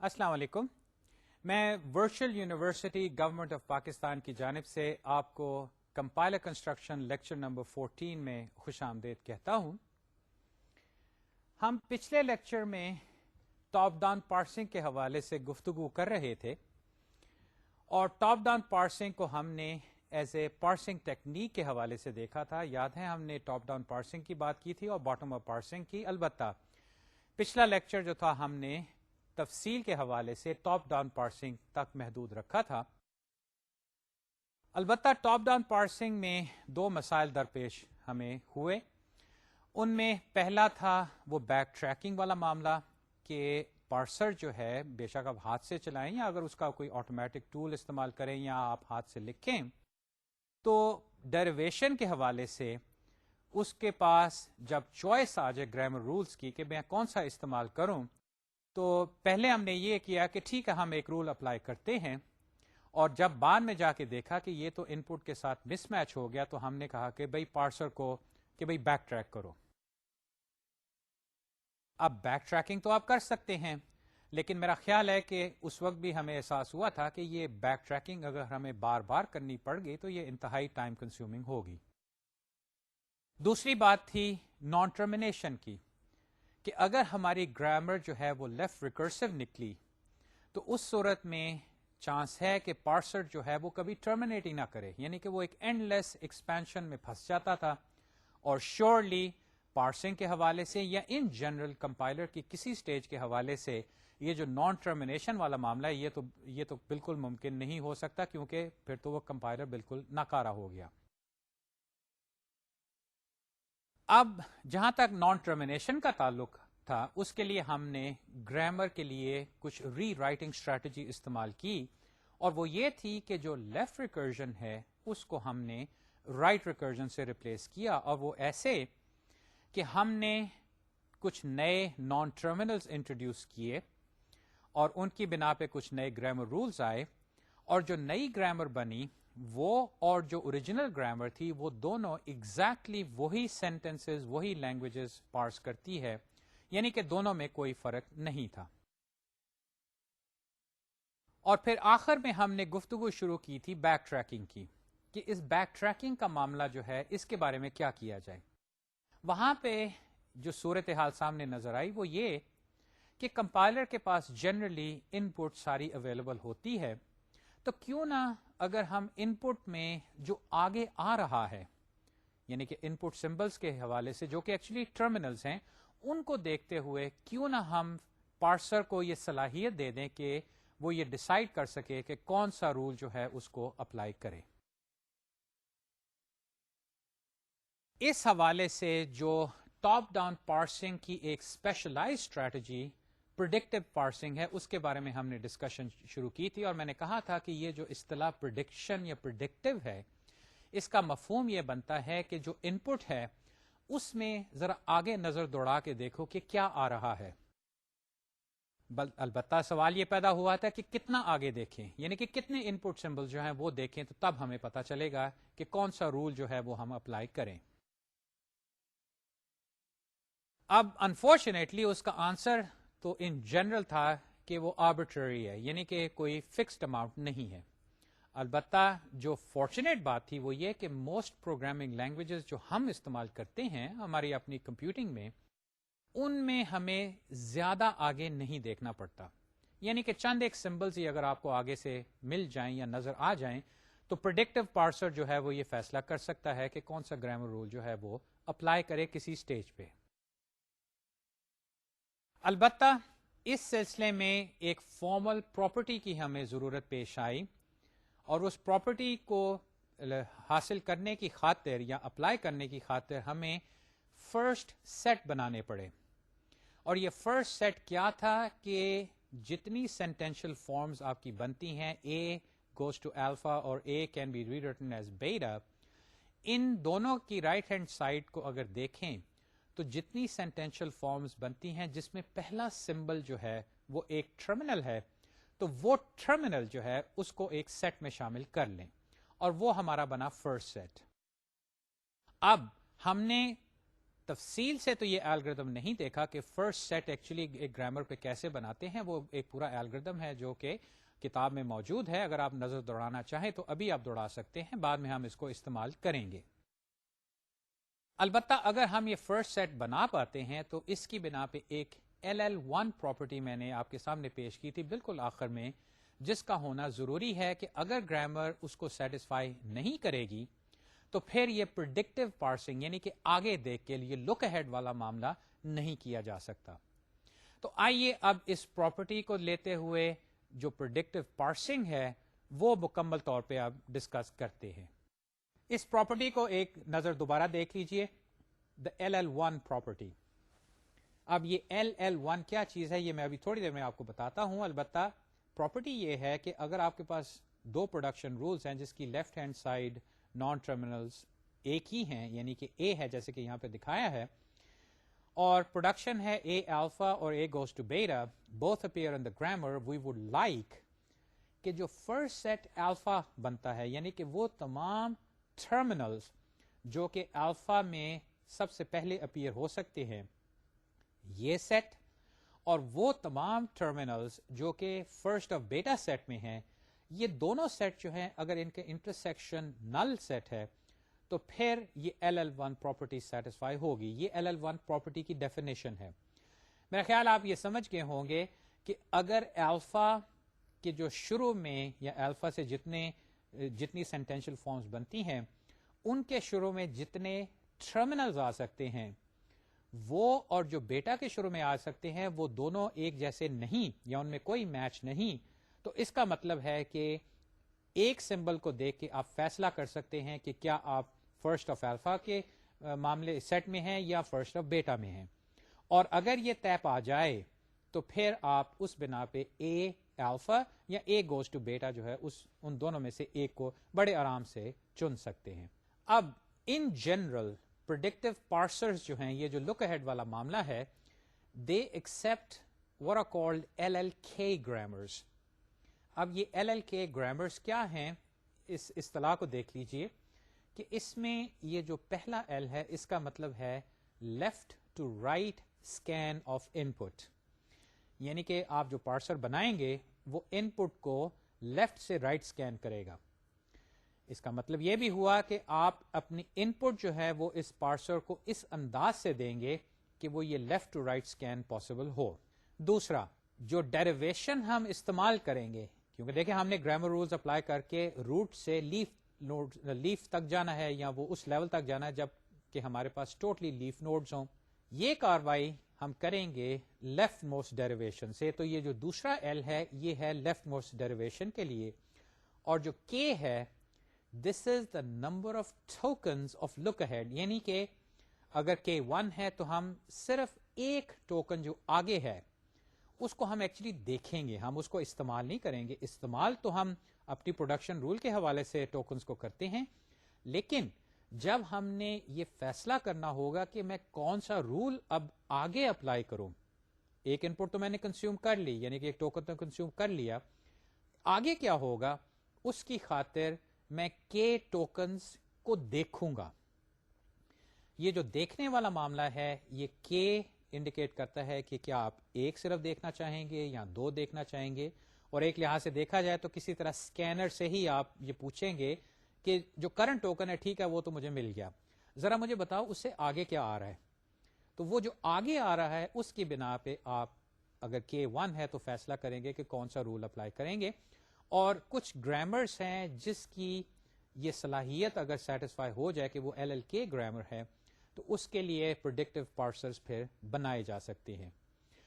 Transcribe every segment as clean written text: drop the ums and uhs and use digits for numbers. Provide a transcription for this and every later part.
السلام علیکم. میں virtual university government of Pakistan کی جانب سے آپ کو کمپائلر کنسٹرکشن لیکچر نمبر 14 میں خوش آمدید کہتا ہوں. ہم پچھلے لیکچر میں ٹاپ ڈاؤن پارسنگ کے حوالے سے گفتگو کر رہے تھے اور ٹاپ ڈاؤن پارسنگ کو ہم نے ایز اے پارسنگ ٹیکنیک کے حوالے سے دیکھا تھا. یاد ہے ہم نے ٹاپ ڈاؤن پارسنگ کی بات کی تھی اور باٹم اپ پارسنگ کی. البتہ پچھلا لیکچر جو تھا ہم نے تفصیل کے حوالے سے ٹاپ ڈاؤن پارسنگ تک محدود رکھا تھا. البتہ ٹاپ ڈاؤن پارسنگ میں دو مسائل درپیش ہمیں ہوئے. ان میں پہلا تھا وہ بیک ٹریکنگ والا معاملہ کہ پارسر جو ہے بے شک آپ ہاتھ سے چلائیں یا اگر اس کا کوئی آٹومیٹک ٹول استعمال کریں یا آپ ہاتھ سے لکھیں تو ڈیریویشن کے حوالے سے اس کے پاس جب چوائس آ جائے گرامر رولز کی کہ میں کون سا استعمال کروں تو پہلے ہم نے یہ کیا کہ ٹھیک ہے ہم ایک رول اپلائی کرتے ہیں اور جب بعد میں جا کے دیکھا کہ یہ تو ان پٹ کے ساتھ مس میچ ہو گیا تو ہم نے کہا کہ بھائی پارسر کو کہ بھائی بیک ٹریک کرو. اب بیک ٹریکنگ تو آپ کر سکتے ہیں لیکن میرا خیال ہے کہ اس وقت بھی ہمیں احساس ہوا تھا کہ یہ بیک ٹریکنگ اگر ہمیں بار بار کرنی پڑ گئی تو یہ انتہائی ٹائم کنزیومنگ ہوگی. دوسری بات تھی نان ٹرمینیشن کی کہ اگر ہماری گرامر جو ہے وہ لیفٹ ریکرسو نکلی تو اس صورت میں چانس ہے کہ پارسر جو ہے وہ کبھی ٹرمینیٹ ہی نہ کرے, یعنی کہ وہ ایک اینڈ لیس ایکسپینشن میں پھنس جاتا تھا. اور شیورلی پارسنگ کے حوالے سے یا ان جنرل کمپائلر کی کسی سٹیج کے حوالے سے یہ جو نان ٹرمینیشن والا معاملہ ہے یہ تو بالکل ممکن نہیں ہو سکتا کیونکہ پھر تو وہ کمپائلر بالکل ناکارہ ہو گیا. اب جہاں تک نان ٹرمینیشن کا تعلق تھا اس کے لیے ہم نے گرامر کے لیے کچھ ری رائٹنگ اسٹریٹجی استعمال کی اور وہ یہ تھی کہ جو لیفٹ ریکرجن ہے اس کو ہم نے رائٹ ریکرجن سے ریپلیس کیا اور وہ ایسے کہ ہم نے کچھ نئے نان ٹرمینلز انٹروڈیوس کیے اور ان کی بنا پہ کچھ نئے گرامر رولز آئے اور جو نئی گرامر بنی وہ اور جو اوریجنل گرامر تھی وہ دونوں ایگزیکٹلی وہی سینٹینسز وہی لینگویجز پارس کرتی ہے, یعنی کہ دونوں میں کوئی فرق نہیں تھا. اور پھر آخر میں ہم نے گفتگو شروع کی تھی بیک ٹریکنگ کی کہ اس بیک ٹریکنگ کا معاملہ جو ہے اس کے بارے میں کیا کیا جائے. وہاں پہ جو صورتحال سامنے نظر آئی وہ یہ کہ کمپائلر کے پاس جنرلی ان پٹ ساری اویلیبل ہوتی ہے تو کیوں نہ اگر ہم ان پٹ میں جو آگے آ رہا ہے یعنی کہ ان پٹ سمبلس کے حوالے سے جو کہ ایکچولی ٹرمینلز ہیں ان کو دیکھتے ہوئے کیوں نہ ہم پارسر کو یہ صلاحیت دے دیں کہ وہ یہ ڈیسائیڈ کر سکے کہ کون سا رول جو ہے اس کو اپلائی کرے. اس حوالے سے جو ٹاپ ڈاؤن پارسنگ کی ایک اسپیشلائز اسٹریٹجی پریڈکٹیو پارسنگ ہے اس کے بارے میں ہم نے ڈسکشن شروع کی تھی اور میں نے کہا تھا کہ یہ جو اصطلاح پریڈکشن یا پریڈکٹیو ہے اس کا مفہوم یہ بنتا ہے کہ جو ان پٹ ہے اس میں ذرا آگے نظر دوڑا کے دیکھو کہ کیا آ رہا ہے. البتہ سوال یہ پیدا ہوا تھا کہ کتنا آگے دیکھیں, یعنی کہ کتنے ان پٹ سمبل جو ہیں وہ دیکھیں تو تب ہمیں پتا چلے گا کہ کون سا رول جو ہے وہ ہم اپلائی کریں. اب انفارچونیٹلی اس کا آنسر تو ان جنرل تھا کہ وہ آربیٹری ہے, یعنی کہ کوئی فکسڈ اماؤنٹ نہیں ہے. البتہ جو فارچونیٹ بات تھی وہ یہ کہ موسٹ پروگرامنگ لینگویجز جو ہم استعمال کرتے ہیں ہماری اپنی کمپیوٹنگ میں ان میں ہمیں زیادہ آگے نہیں دیکھنا پڑتا, یعنی کہ چند ایک سمبلز ہی اگر آپ کو آگے سے مل جائیں یا نظر آ جائیں تو پریڈکٹیو پارسر جو ہے وہ یہ فیصلہ کر سکتا ہے کہ کون سا گرامر رول جو ہے وہ اپلائی کرے کسی سٹیج پہ. البتہ اس سلسلے میں ایک فارمل پراپرٹی کی ہمیں ضرورت پیش آئی اور اس پراپرٹی کو حاصل کرنے کی خاطر یا اپلائی کرنے کی خاطر ہمیں فرسٹ سیٹ بنانے پڑے. اور یہ فرسٹ سیٹ کیا تھا کہ جتنی سینٹینشل فارمز آپ کی بنتی ہیں A goes to alpha اور A can be rewritten as beta, ان دونوں کی رائٹ ہینڈ سائڈ کو اگر دیکھیں تو جتنی سینٹینشل فارمز بنتی ہیں جس میں پہلا سمبل جو ہے وہ ایک ٹرمینل ہے تو وہ ٹرمینل جو ہے اس کو ایک سیٹ میں شامل کر لیں اور وہ ہمارا بنا فرسٹ سیٹ. اب ہم نے تفصیل سے تو یہ الگوریتم نہیں دیکھا کہ فرسٹ سیٹ ایکچولی ایک گرامر پہ کیسے بناتے ہیں. وہ ایک پورا الگوریتم ہے جو کہ کتاب میں موجود ہے. اگر آپ نظر دوڑانا چاہیں تو ابھی آپ دوڑا سکتے ہیں, بعد میں ہم اس کو استعمال کریں گے. البتہ اگر ہم یہ فرسٹ سیٹ بنا پاتے ہیں تو اس کی بنا پہ ایک LL1 پراپرٹی میں نے آپ کے سامنے پیش کی تھی بالکل آخر میں, جس کا ہونا ضروری ہے کہ اگر گرامر اس کو سیٹسفائی نہیں کرے گی تو پھر یہ پریڈکٹیو پارسنگ یعنی کہ آگے دیکھ کے لیے لک اہیڈ والا معاملہ نہیں کیا جا سکتا. تو آئیے اب اس پراپرٹی کو لیتے ہوئے جو پریڈکٹیو پارسنگ ہے وہ مکمل طور پہ اب ڈسکس کرتے ہیں. اس پراپرٹی کو ایک نظر دوبارہ دیکھ لیجئے, دا LL1 پراپرٹی. اب یہ LL1 کیا چیز ہے یہ میں ابھی تھوڑی دیر میں آپ کو بتاتا ہوں. البتہ پراپرٹی یہ ہے کہ اگر آپ کے پاس دو پروڈکشن رولز ہیں جس کی left hand side non terminals ایک ہی ہیں, یعنی کہ A ہے جیسے کہ یہاں پہ دکھایا ہے, اور پروڈکشن ہے A alpha اور A goes to beta, both appear in the grammar, we would like کہ جو فرسٹ سیٹ alpha بنتا ہے یعنی کہ وہ تمام ٹرمینلز جو کہ alpha میں سب سے پہلے اپیئر ہو سکتے ہیں یہ سیٹ, اور وہ تمام ٹرمینلز جو کہ فرسٹ آف بیٹا سیٹ میں ہیں یہ دونوں سیٹ جو ہیں اگر ان کے انٹرسیکشن نل سیٹ ہے تو پھر یہ LL1 پراپرٹی سیٹسفائی ہوگی. یہ LL1 پراپرٹی کی ڈیفینیشن ہے. میرا خیال آپ یہ سمجھ گئے ہوں گے کہ اگر الفا کے جو شروع میں یا الفا سے جتنی سینٹینشل فارمز بنتی ہیں ان کے شروع میں جتنے ٹرمینلز آ سکتے ہیں وہ اور جو بیٹا کے شروع میں آ سکتے ہیں وہ دونوں ایک جیسے نہیں یا ان میں کوئی میچ نہیں. تو اس کا مطلب ہے کہ ایک سمبل کو دیکھ کے آپ فیصلہ کر سکتے ہیں کہ کیا آپ فرسٹ آف الفا کے معاملے سیٹ میں ہیں یا فرسٹ آف بیٹا میں ہیں, اور اگر یہ طے پا جائے تو پھر آپ اس بنا پہ A الفا یا A goes to بیٹا جو ہے ان دونوں میں سے ایک کو بڑے آرام سے چن سکتے ہیں. اب ان جنرل پریڈکٹیو پارسرز جو ہیں یہ جو لک اہیڈ والا معاملہ ہے they accept what are called LLK grammars. اب یہ LLK grammars کیا ہیں, اس اصطلاح کو دیکھ لیجئے کہ اس میں یہ جو پہلا L ہے اس کا مطلب ہے left to right scan of input, یعنی کہ آپ جو پارسر بنائیں گے وہ ان پٹ کو لیفٹ سے رائٹ اسکین کرے گا. اس کا مطلب یہ بھی ہوا کہ آپ اپنی ان پٹ جو ہے وہ اس پارسر کو اس انداز سے دیں گے کہ وہ یہ left to right scan possible ہو. دوسرا جو ڈیریویشن ہم استعمال کریں گے, کیونکہ دیکھیں ہم نے گرامر رولز اپلائی کر کے روٹ سے لیف تک جانا ہے یا وہ اس لیول تک جانا ہے جب کہ ہمارے پاس ٹوٹلی لیف نوڈز ہوں. یہ کاروائی ہم کریں گے لیفٹ موسٹ ڈیریویشن سے. تو یہ جو دوسرا L ہے یہ ہے لیفٹ موسٹ ڈیریویشن کے لیے, اور جو K ہے this is the number of tokens of look ahead, یعنی کہ اگر K1 ہے تو ہم صرف ایک ٹوکن جو آگے ہے اس کو ہم ایکچولی دیکھیں گے, ہم اس کو استعمال نہیں کریں گے. استعمال تو ہم اپنی پروڈکشن رول کے حوالے سے ٹوکنز کو کرتے ہیں, لیکن جب ہم نے یہ فیصلہ کرنا ہوگا کہ میں کون سا رول اب آگے اپلائی کروں, ایک ان پٹ تو میں نے کنزیوم کر لی یعنی کہ ایک ٹوکن تو کنزیوم کر لیا, آگے کیا ہوگا اس کی خاطر میں K ٹوکنز کو دیکھوں گا. یہ جو دیکھنے والا معاملہ ہے یہ K انڈیکیٹ کرتا ہے کہ کیا آپ ایک صرف دیکھنا چاہیں گے یا دو دیکھنا چاہیں گے, اور ایک لحاظ سے دیکھا جائے تو کسی طرح سکینر سے ہی آپ یہ پوچھیں گے کہ جو کرنٹ ٹوکن ہے ٹھیک ہے وہ تو مجھے مل گیا, ذرا مجھے بتاؤ اس سے آگے کیا آ رہا ہے. تو وہ جو آگے آ رہا ہے اس کی بنا پہ آپ اگر K1 ہے تو فیصلہ کریں گے کہ کون سا رول اپلائی کریں گے. اور کچھ گرامرز ہیں جس کی یہ صلاحیت اگر سیٹسفائی ہو جائے کہ وہ LLK گرامر ہے تو اس کے لیے پریڈکٹیو پارسرز پھر بنائے جا سکتے ہیں.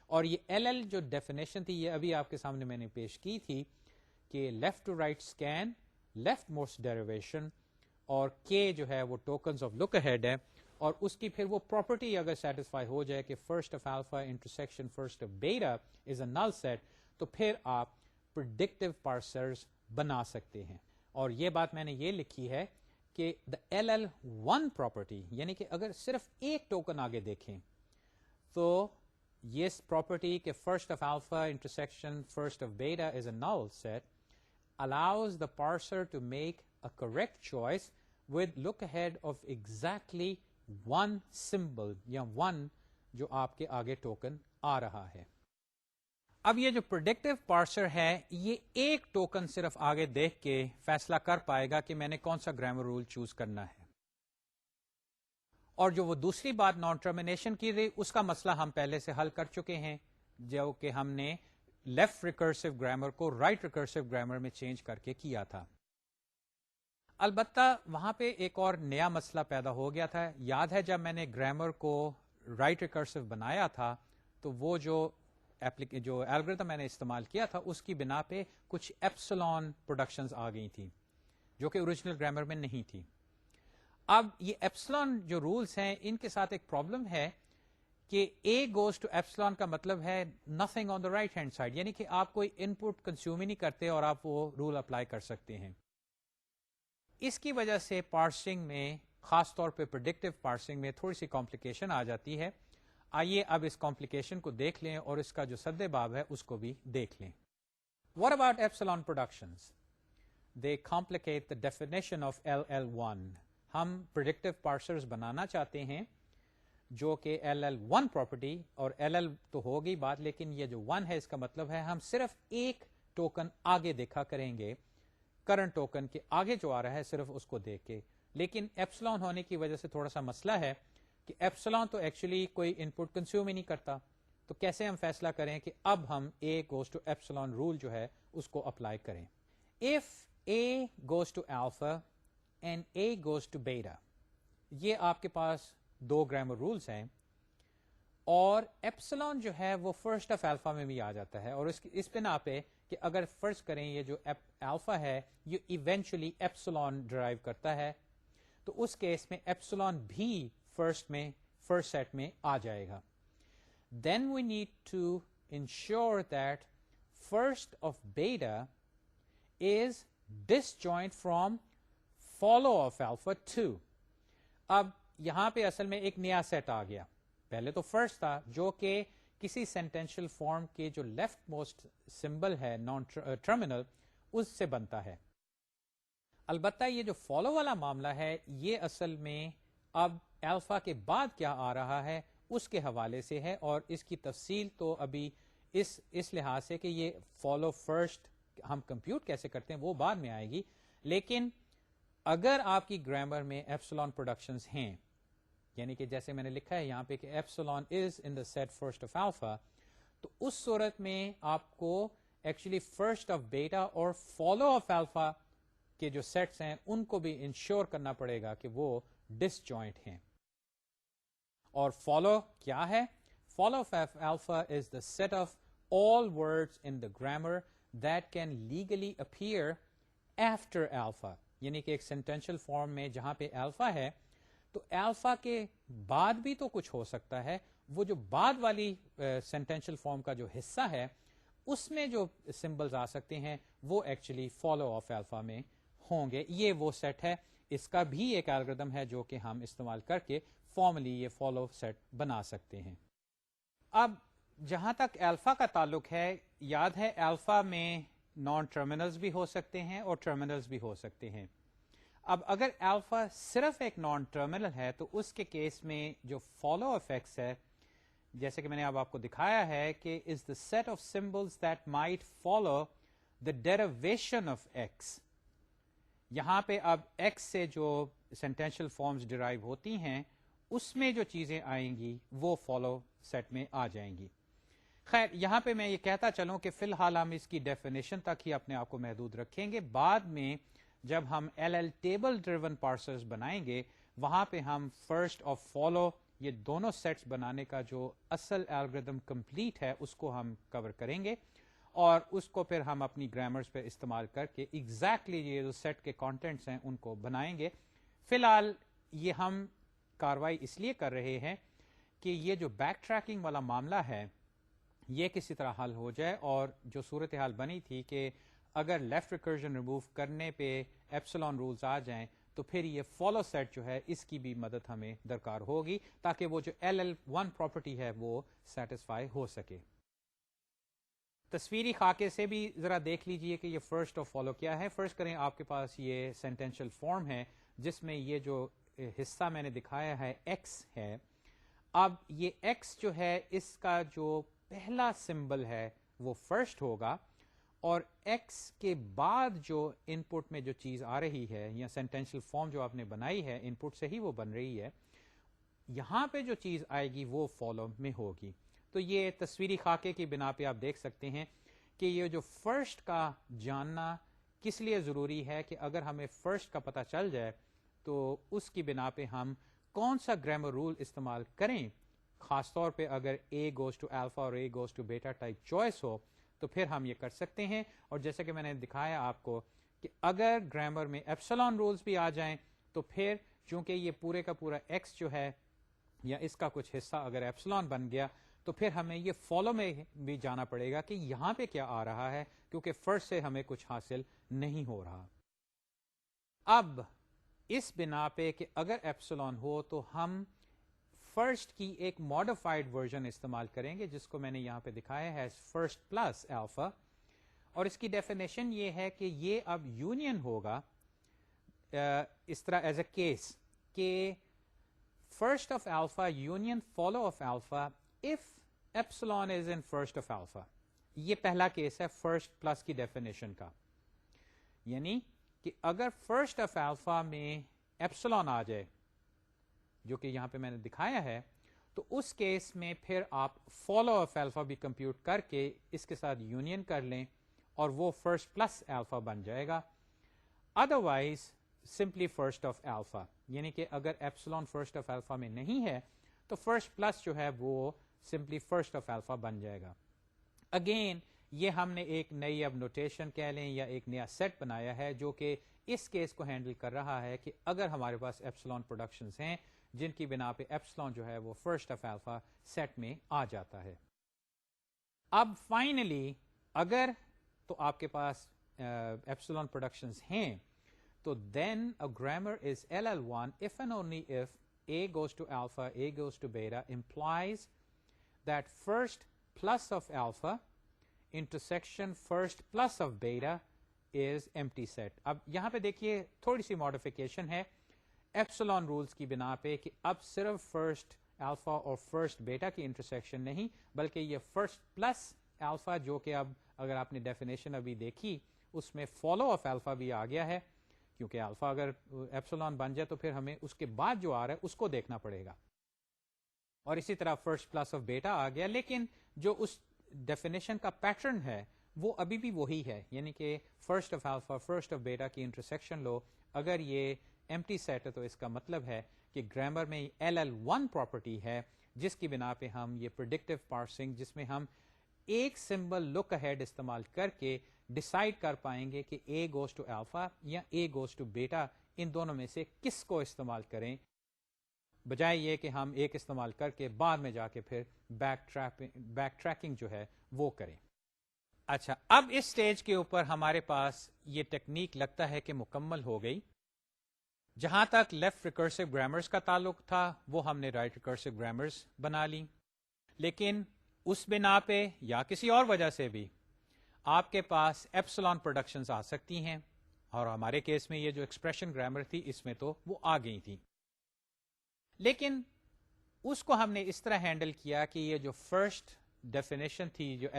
اور یہ LL جو ڈیفینیشن تھی یہ ابھی آپ کے سامنے میں نے پیش کی تھی کہ left to right scan, leftmost derivation, اور K جو ہے وہ ٹوکنز آف لک اہیڈ ہے, اور اس کی پھر وہ پراپرٹی اگر سیٹسفائی ہو جائے کہ first of alpha intersection first of beta is a null set تو پھر آپ پریڈکٹیو پارسرز بنا سکتے ہیں. اور یہ بات میں نے یہ لکھی ہے کہ دا LL1 پراپرٹی یعنی کہ اگر صرف ایک ٹوکن آگے دیکھیں تو یہ پراپرٹی کہ first of alpha intersection first of beta is a null set allows the parser to make a correct choice with look ahead of exactly one symbol یا ون جو آپ کے آگے ٹوکن آ رہا ہے. اب یہ جو پریڈکٹیو پارسر ہے یہ ایک ٹوکن صرف آگے دیکھ کے فیصلہ کر پائے گا کہ میں نے کون سا گرامر رول چوز کرنا ہے. اور جو وہ دوسری بات نان ٹرمینیشن کی رہی اس کا مسئلہ ہم پہلے سے حل کر چکے ہیں, جو کہ ہم نے لیفٹ ریکرسو گرامر کو رائٹ ریکرسو گرامر میں چینج کر کے کیا تھا. البتہ وہاں پہ ایک اور نیا مسئلہ پیدا ہو گیا تھا. یاد ہے جب میں نے گرامر کو رائٹ ریکرسو بنایا تھا تو وہ جو الگوریتھم میں نے استعمال کیا تھا اس کی بنا پہ کچھ ایپسلون پروڈکشنز آ گئی تھیں جو کہ اوریجنل گرامر میں نہیں تھی. اب یہ ایپسلون جو رولز ہیں ان کے ساتھ ایک پرابلم ہے کہ A goes to ایپسلون کا مطلب ہے nothing on the right hand side, یعنی کہ آپ کوئی ان پٹ کنزیوم ہی نہیں کرتے اور آپ وہ رول اپلائی کر سکتے ہیں. اس کی وجہ سے پارسنگ میں, خاص طور پہ پریڈکٹیو پارسنگ میں تھوڑی سی کمپلیکیشن آ جاتی ہے. آئیے اب اس کمپلیکیشن کو دیکھ لیں اور اس کا جو سد باب ہے اس کو بھی دیکھ لیں. What about epsilon productions? They complicate the definition of LL1. ہم پریڈکٹیو پارسرز بنانا چاہتے ہیں جو کہ LL1 پراپرٹی, اور LL تو ہوگی بات, لیکن یہ جو 1 ہے اس کا مطلب ہے ہم صرف ایک ٹوکن آگے دیکھا کریں گے, کرنٹ ٹوکن کے آگے جو آ رہا ہے صرف اس کو دیکھ کے. لیکن ایپسلون ہونے کی وجہ سے تھوڑا سا مسئلہ ہے کہ ایپسلون تو ایکچولی کوئی ان پٹ کنزیوم ہی نہیں کرتا, تو کیسے ہم فیصلہ کریں کہ اب ہم A goes to epsilon rule جو ہے اس کو اپلائی کریں. If A goes to alpha and A goes to beta, یہ آپ کے پاس دو گرامر رولز ہیں, اور ایپسلون جو ہے وہ فرسٹ آف الفا میں بھی آ جاتا ہے, اور اس بنا پہ کہ اگر فرض کریں یہ جو الفا ہے یہ ایونچولی ایپسلون ڈرائیو کرتا ہے, تو اس کیس میں ایپسلون بھی فرسٹ سیٹ میں آ جائے گا. Then we need to ensure that first of beta is disjoint from follow of alpha 2. اب یہاں پہ اصل میں ایک نیا سیٹ آ گیا. پہلے تو فرسٹ تھا جو کہ کسی سینٹینشل فارم کے جو لیفٹ موسٹ سمبل ہے نان ٹرمینل اس سے بنتا ہے. البتہ یہ جو فالو والا معاملہ ہے یہ اصل میں اب الفا کے بعد کیا آ رہا ہے اس کے حوالے سے ہے, اور اس کی تفصیل تو ابھی اس لحاظ سے کہ یہ فالو فرسٹ ہم کمپیوٹ کیسے کرتے ہیں وہ بعد میں آئے گی. لیکن اگر آپ کی گرامر میں ایپسلون پروڈکشنز ہیں, یعنی کہ جیسے میں نے لکھا ہے یہاں پہ کہ epsilon is in the set first of alpha, تو اس صورت میں آپ کو ایکچولی فرسٹ آف بیٹا اور فالو آف الفا کے جو سیٹس ہیں ان کو بھی انشور کرنا پڑے گا کہ وہ ڈس جوائنٹ ہیں. اور فالو کیا ہے؟ Follow of alpha is the set of all words in the grammar that can legally appear after alpha, یعنی کہ ایک سینٹینشل فارم میں جہاں پہ الفا ہے تو الفا کے بعد بھی تو کچھ ہو سکتا ہے, وہ جو بعد والی سینٹینشل فارم کا جو حصہ ہے اس میں جو سمبلز آ سکتے ہیں وہ ایکچولی فالو آف الفا میں ہوں گے. یہ وہ سیٹ ہے, اس کا بھی ایک الگوریتھم ہے جو کہ ہم استعمال کر کے فارملی یہ فالو سیٹ بنا سکتے ہیں. اب جہاں تک الفا کا تعلق ہے, یاد ہے الفا میں نان ٹرمینلز بھی ہو سکتے ہیں اور ٹرمینلز بھی ہو سکتے ہیں. اب اگر الفا صرف ایک نان ٹرمینل ہے تو اس کے کیس میں جو فالو افیکٹس ہے جیسے کہ میں نے اب آپ کو دکھایا ہے کہ is the set of symbols that might follow the derivation of X. یہاں پہ اب ایکس سے جو سینٹینشل فارمز ڈرائیو ہوتی ہیں اس میں جو چیزیں آئیں گی وہ فالو سیٹ میں آ جائیں گی. خیر یہاں پہ میں یہ کہتا چلوں کہ فی الحال ہم اس کی ڈیفینیشن تک ہی اپنے آپ کو محدود رکھیں گے. بعد میں جب ہم LL ٹیبل ڈریون پارسرز بنائیں گے وہاں پہ ہم فرسٹ اور فالو یہ دونوں سیٹس بنانے کا جو اصل الگوریتھم کمپلیٹ ہے اس کو ہم کور کریں گے, اور اس کو پھر ہم اپنی گرامرز پہ استعمال کر کے ایگزیکٹلی یہ جو سیٹ کے کانٹینٹس ہیں ان کو بنائیں گے. فی الحال یہ ہم کاروائی اس لیے کر رہے ہیں کہ یہ جو بیک ٹریکنگ والا معاملہ ہے یہ کسی طرح حل ہو جائے, اور جو صورتحال بنی تھی کہ اگر لیفٹ ریکرجن ریموو کرنے پہ ایپسلون رولز آ جائیں تو پھر یہ فالو سیٹ جو ہے اس کی بھی مدد ہمیں درکار ہوگی تاکہ وہ جو LL1 پراپرٹی ہے وہ سیٹسفائی ہو سکے. تصویری خاکے سے بھی ذرا دیکھ لیجئے کہ یہ فرسٹ اور فالو کیا ہے. فرسٹ کریں آپ کے پاس یہ سینٹینشل فارم ہے جس میں یہ جو حصہ میں نے دکھایا ہے x ہے. اب یہ x جو ہے اس کا جو پہلا سمبل ہے وہ فرسٹ ہوگا, اور x کے بعد جو ان پٹ میں جو چیز آ رہی ہے یا سینٹینشل فارم جو آپ نے بنائی ہے ان پٹ سے ہی وہ بن رہی ہے, یہاں پہ جو چیز آئے گی وہ فالو میں ہوگی. تو یہ تصویری خاکے کی بنا پہ آپ دیکھ سکتے ہیں کہ یہ جو فرسٹ کا جاننا کس لیے ضروری ہے, کہ اگر ہمیں فرسٹ کا پتہ چل جائے تو اس کی بنا پہ ہم کون سا گرامر رول استعمال کریں, خاص طور پہ اگر A goes to alpha اور A goes to beta type choice ہو تو پھر ہم یہ کر سکتے ہیں. اور جیسا کہ میں نے دکھایا آپ کو کہ اگر گرامر میں ایپسلون رولز بھی آ جائیں تو پھر چونکہ یہ پورے کا پورا x جو ہے یا اس کا کچھ حصہ اگر ایپسلون بن گیا تو پھر ہمیں یہ فالو میں بھی جانا پڑے گا کہ یہاں پہ کیا آ رہا ہے, کیونکہ فرسٹ سے ہمیں کچھ حاصل نہیں ہو رہا. اب اس بنا پہ کہ اگر ایپسلون ہو تو ہم فرسٹ کی ایک ماڈیفائڈ ورژن استعمال کریں گے جس کو میں نے یہاں پہ دکھایا ہے فرسٹ پلس الفا, اور اس کی ڈیفینیشن یہ ہے کہ یہ اب یونین ہوگا اس طرح ایز اے کیس کہ first of alpha union follow of alpha if epsilon is in first of alpha. یہ پہلا کیس ہے فرسٹ پلس کی ڈیفینیشن کا, یعنی کہ اگر فرسٹ آف الفا میں ایپسلون آ جائے جو کہ یہاں پہ میں نے دکھایا ہے, تو اس کیس میں پھر آپ فالو آف الفا بھی کمپیوٹ کر کے اس کے ساتھ یونین کر لیں اور وہ فرسٹ پلس الفا بن جائے گا. Otherwise simply first of alpha, یعنی کہ اگر ایپسلون فرسٹ آف الفا میں نہیں ہے تو فرسٹ پلس جو ہے وہ سمپلی فرسٹ آف الفا بن جائے گا. اگین یہ ہم نے ایک نئی اب نوٹیشن کہہ لیں یا ایک نیا سیٹ بنایا ہے جو کہ اس کیس کو ہینڈل کر رہا ہے کہ اگر ہمارے پاس ایپسلون پروڈکشنز ہیں جن کی بنا پہ ایپسلون جو ہے وہ فرسٹ آف الفا سیٹ میں آ جاتا ہے. اب فائنلی اگر تو آپ کے پاس ایپسلون پروڈکشنز ہیں تو then a grammar is LL1 if and only if A goes to alpha, A goes to beta implies that first plus of alpha intersection first plus of beta is empty set. اب یہاں پہ دیکھیے تھوڑی سی modification ہے epsilon rules کی بنا پہ کہ اب صرف فرسٹ الفا اور فرسٹ بیٹا کی انٹرسیکشن نہیں بلکہ یہ فرسٹ پلس الفا جو کہ اب اگر آپ نے ڈیفینیشن ابھی دیکھی اس میں فالو آف الفا بھی آ گیا ہے, کیونکہ الفا اگر ایپسلون بن جائے تو پھر ہمیں اس کے بعد جو آ رہا ہے اس کو دیکھنا پڑے گا, اور اسی طرح فرسٹ پلس آف بیٹا آ گیا. لیکن جو اس ڈیفینیشن کا پیٹرن ہے وہ ابھی بھی وہی ہے, یعنی کہ first of alpha first of بیٹا کی انٹرسیکشن لو, اگر یہ ایمٹی سیٹ ہے تو اس کا مطلب ہے کہ گرامر میں LL1 پراپرٹی ہے جس کی بنا پہ ہم یہ پریڈکٹیو پارسنگ جس میں ہم ایک سمبل لک اہیڈ استعمال کر کے ڈیسائیڈ کر پائیں گے کہ A goes to alpha یا A goes to beta ان دونوں میں سے کس کو استعمال کریں, بجائے یہ کہ ہم ایک استعمال کر کے بعد میں جا کے پھر بیک ٹریکنگ جو ہے وہ کریں. اچھا, اب اس سٹیج کے اوپر ہمارے پاس یہ ٹیکنیک لگتا ہے کہ مکمل ہو گئی. جہاں تک لیفٹ ریکرسو گرامرز کا تعلق تھا وہ ہم نے رائٹ ریکرسو گرامرز بنا لی, لیکن اس بنا پہ یا کسی اور وجہ سے بھی آپ کے پاس ایپسلون پروڈکشنز آ سکتی ہیں, اور ہمارے کیس میں یہ جو ایکسپریشن گرامر تھی اس میں تو وہ آ گئی تھی. لیکن اس کو ہم نے اس طرح ہینڈل کیا کہ یہ جو فرسٹ ڈیفینیشن تھی جو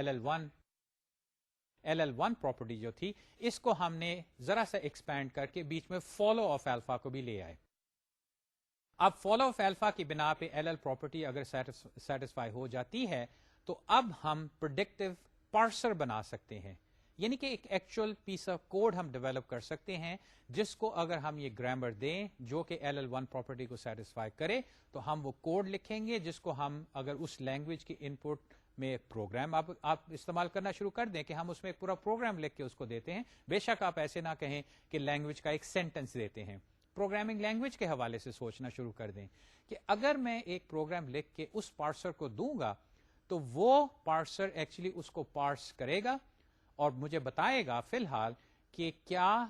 LL1 پراپرٹی جو تھی اس کو ہم نے ذرا سا ایکسپینڈ کر کے بیچ میں فالو آف الفا کو بھی لے آئے. اب فالو آف الفا کی بنا پہ LL پراپرٹی اگر سیٹسفائی ہو جاتی ہے تو اب ہم پریڈکٹیو پارسر بنا سکتے ہیں, یعنی کہ ایک ایکچوئل پیس آف کوڈ ہم ڈیولپ کر سکتے ہیں جس کو اگر ہم یہ گرامر دیں جو کہ LL1 پراپرٹی کو سیٹسفائی کرے تو ہم وہ کوڈ لکھیں گے جس کو ہم اگر اس لینگویج کی ان پٹ میں پروگرام آپ استعمال کرنا شروع کر دیں کہ ہم اس میں ایک پورا پروگرام لکھ کے اس کو دیتے ہیں. بے شک آپ ایسے نہ کہیں کہ لینگویج کا ایک سینٹنس دیتے ہیں, پروگرامنگ لینگویج کے حوالے سے سوچنا شروع کر دیں کہ اگر میں ایک پروگرام لکھ کے اس پارسر کو دوں گا تو وہ پارسر ایکچولی اس کو پارس کرے گا اور مجھے بتائے گا فی الحال کہ کیا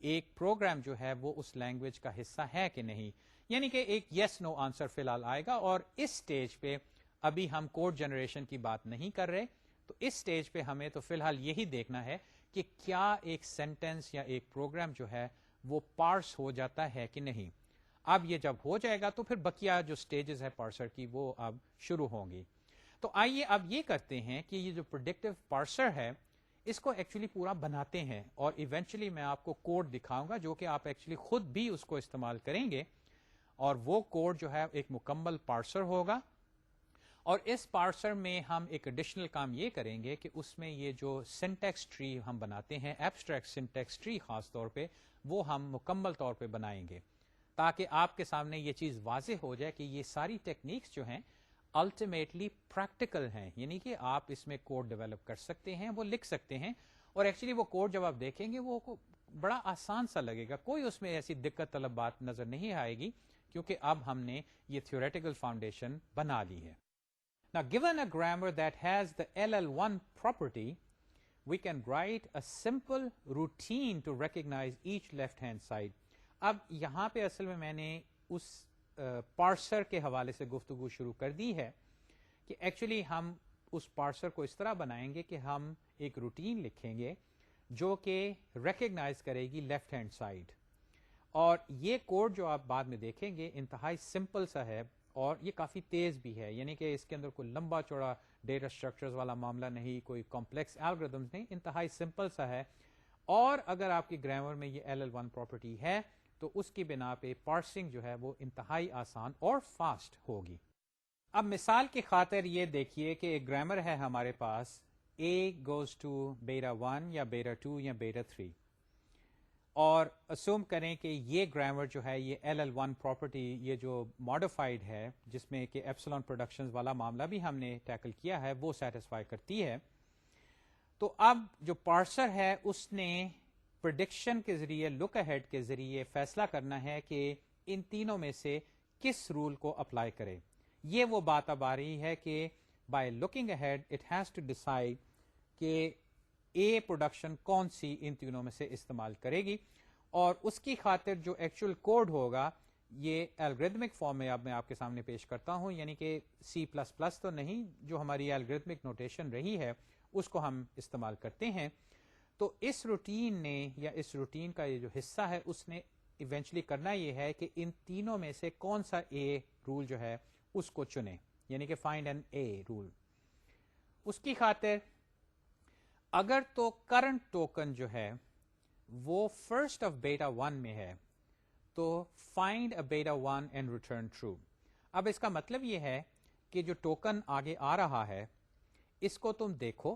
ایک پروگرام جو ہے وہ اس لینگویج کا حصہ ہے کہ نہیں, یعنی کہ ایک یس نو آنسر فی الحال آئے گا. اور اس سٹیج پہ ابھی ہم کوڈ جنریشن کی بات نہیں کر رہے, تو اس سٹیج پہ ہمیں تو فی الحال یہی دیکھنا ہے کہ کیا ایک سینٹینس یا ایک پروگرام جو ہے وہ پارس ہو جاتا ہے کہ نہیں. اب یہ جب ہو جائے گا تو پھر بقیہ جو سٹیجز ہے پارسر کی وہ اب شروع ہوں گی. تو آئیے اب یہ کرتے ہیں کہ یہ جو پریڈکٹیو پارسر ہے اس کو ایکچولی پورا بناتے ہیں, اور ایونچولی میں آپ کو کوڈ دکھاؤں گا جو کہ آپ ایکچولی خود بھی اس کو استعمال کریں گے, اور وہ کوڈ جو ہے ایک مکمل پارسر ہوگا. اور اس پارسر میں ہم ایک ایڈیشنل کام یہ کریں گے کہ اس میں یہ جو سنٹیکس ٹری ہم بناتے ہیں, ایبسٹریکٹ سنٹیکس ٹری خاص طور پہ, وہ ہم مکمل طور پہ بنائیں گے تاکہ آپ کے سامنے یہ چیز واضح ہو جائے کہ یہ ساری ٹیکنیکس جو ہیں الٹیمیٹلی پریکٹیکل ہیں, یعنی کہ آپ اس میں کوڈ ڈیولپ کر سکتے ہیں, وہ لکھ سکتے ہیں, اور ایکچولی وہ کوڈ جب آپ دیکھیں گے وہ بڑا آسان سا لگے گا, کوئی اس میں ایسی دقت طلب بات نظر نہیں آئے گی کیونکہ اب ہم نے یہ تھیوریٹیکل فاؤنڈیشن بنا لی ہے. Now, given a grammar that has the LL1 property, we can write a simple routine to recognize each left-hand side. اب یہاں پہ اصل میں نے اس پارسر کے حوالے سے گفتگو شروع کر دی ہے کہ ایکچولی ہم اس پارسر کو اس طرح بنائیں گے کہ ہم ایک روٹین لکھیں گے جو کہ ریکگنائز کرے گی لیفٹ ہینڈ سائڈ, اور یہ کوڈ جو آپ بعد میں دیکھیں گے انتہائی سمپل سا ہے اور یہ کافی تیز بھی ہے, یعنی کہ اس کے اندر کوئی لمبا چوڑا ڈیٹا اسٹرکچرز والا معاملہ نہیں, کوئی کمپلیکس الگوریتھمز نہیں, انتہائی سمپل سا ہے. اور اگر آپ کی گرامر میں یہ LL1 پراپرٹی ہے تو اس کی بنا پہ پارسنگ جو ہے وہ انتہائی آسان اور فاسٹ ہوگی. اب مثال کی خاطر یہ دیکھیے کہ ایک گرامر ہے ہمارے پاس A goes to beta 1 یا beta 2 یا beta 3, اور اسوم کریں کہ یہ گرامر جو ہے یہ LL1 پراپرٹی یہ جو ماڈیفائڈ ہے جس میں کہ ایپسلون پروڈکشنز والا معاملہ بھی ہم نے ٹیکل کیا ہے وہ سیٹسفائی کرتی ہے. تو اب جو پارسر ہے اس نے پریڈکشن کے ذریعے, لک اہیڈ کے ذریعے فیصلہ کرنا ہے کہ ان تینوں میں سے کس رول کو اپلائی کرے. یہ وہ بات اب آ رہی ہے کہ by looking ahead it has to decide کہ اے پروڈکشن کون سی ان تینوں میں سے استعمال کرے گی, اور اس کی خاطر جو ایکچوئل کوڈ ہوگا یہ الگوریتمک فارم میں اب میں آپ کے سامنے پیش کرتا ہوں, یعنی کہ C++ تو نہیں, جو ہماری الگوریتمک نوٹیشن رہی ہے اس کو ہم استعمال کرتے ہیں. تو اس روٹین نے یا اس روٹین کا یہ جو حصہ ہے اس نے ایونچولی کرنا یہ ہے کہ ان تینوں میں سے کون سا اے رول جو ہے اس کو چنے, یعنی کہ فائنڈ این اے رول. اس کی خاطر اگر تو کرنٹ ٹوکن جو ہے وہ فرسٹ آف بیٹا 1 میں ہے تو find a beta 1 and return true. اب اس کا مطلب یہ ہے کہ جو ٹوکن آگے آ رہا ہے اس کو تم دیکھو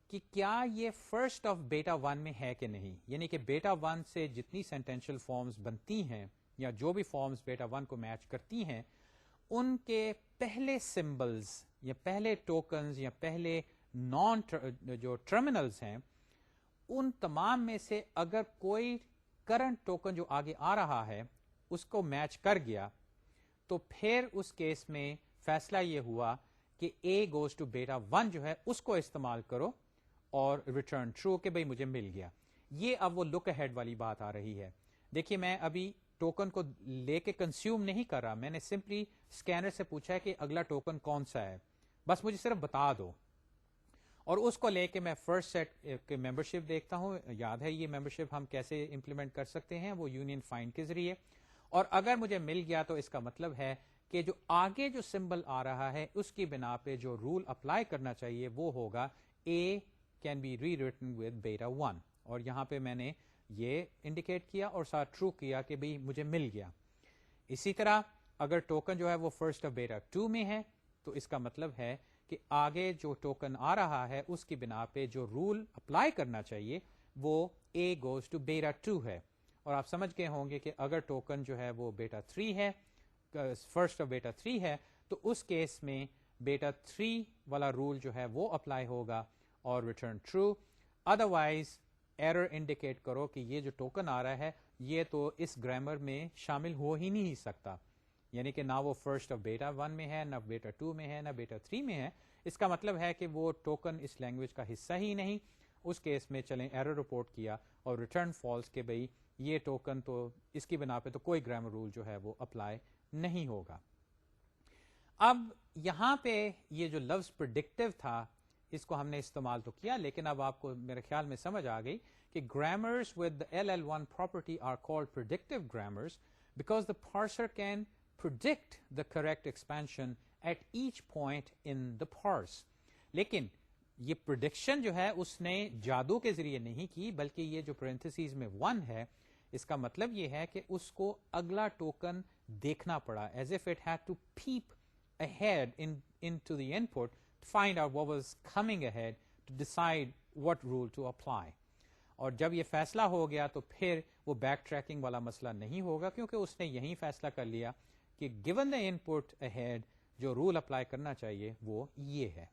کہ کیا یہ فرسٹ آف بیٹا 1 میں ہے کہ نہیں, یعنی کہ بیٹا 1 سے جتنی سینٹینشل فارمز بنتی ہیں یا جو بھی فارمز بیٹا 1 کو میچ کرتی ہیں ان کے پہلے سمبلز یا پہلے ٹوکنز یا پہلے نان جو ٹرمینلز ہیں ان تمام میں سے اگر کوئی کرنٹ ٹوکن جو آگے آ رہا ہے اس کو میچ کر گیا تو پھر اس کیس میں فیصلہ یہ ہوا کہ A goes to beta 1 جو ہے اس کو استعمال کرو اور ریٹرن ٹرو کہ بھئی مجھے مل گیا. یہ اب وہ لک اہیڈ والی بات آ رہی ہے. دیکھیے میں ابھی ٹوکن کو لے کے کنزیوم نہیں کر رہا, میں نے سمپلی اسکینر سے پوچھا ہے کہ اگلا ٹوکن کون سا ہے, بس مجھے صرف بتا دو, اور اس کو لے کے میں فرسٹ سیٹ کے ممبرشپ دیکھتا ہوں. یاد ہے یہ ممبرشپ ہم کیسے امپلیمنٹ کر سکتے ہیں, وہ یونین فائنڈ کے ذریعے, اور اگر مجھے مل گیا تو اس کا مطلب ہے کہ جو آگے جو سمبل آ رہا ہے اس کی بنا پہ جو رول اپلائی کرنا چاہیے وہ ہوگا A can be rewritten with beta 1, اور یہاں پہ میں نے یہ انڈیکیٹ کیا اور ساتھ ٹرو کیا کہ بھئی مجھے مل گیا. اسی طرح اگر ٹوکن جو ہے وہ فرسٹ آف بیٹا 2 میں ہے تو اس کا مطلب ہے کہ آگے جو ٹوکن آ رہا ہے اس کی بنا پہ جو رول اپلائی کرنا چاہیے وہ A goes to beta 2 ہے. اور آپ سمجھ گئے ہوں گے کہ اگر ٹوکن جو ہے وہ بیٹا 3 ہے, فرسٹ آف بیٹا 3 ہے, تو اس کیس میں بیٹا 3 والا رول جو ہے وہ اپلائی ہوگا اور return true. Otherwise error indicate کرو کہ یہ جو ٹوکن آ رہا ہے یہ تو اس گرامر میں شامل ہو ہی نہیں سکتا, یعنی کہ نہ وہ فرسٹ آف بیٹا 1 میں ہے, نہ بیٹا 2 میں ہے, نہ بیٹا 3 میں ہے. اس کا مطلب ہے کہ وہ ٹوکن اس لینگویج کا حصہ ہی نہیں. اس کیس میں چلیں ایرر رپورٹ کیا اور ریٹرن فالس کہ بھئی یہ ٹوکن تو اس کی بنا پہ تو کوئی گرامر رول جو ہے وہ اپلائی نہیں ہوگا. اب یہاں پہ یہ جو لفظ پریڈکٹیو تھا اس کو ہم نے استعمال تو کیا, لیکن اب آپ کو میرے خیال میں سمجھ آ گئی کہ grammars with the LL1 property are called predictive grammars because the parser can predict the correct expansion at each point in the parse. لیکن یہ prediction جو ہے اس نے جادو کے ذریعے نہیں کی, بلکہ یہ جو parentheses میں 1 ہے اس کا مطلب یہ ہے کہ اس کو اگلا ٹوکن دیکھنا پڑا, as if it had to peep ahead into the input to find out what was coming ahead to decide what rule to apply. اور جب یہ فیصلہ ہو گیا تو پھر وہ بیک ٹریکنگ والا مسئلہ نہیں ہوگا, کیونکہ اس نے یہی فیصلہ کر لیا کہ given the input ahead جو رول اپلائی کرنا چاہیے وہ یہ ہے.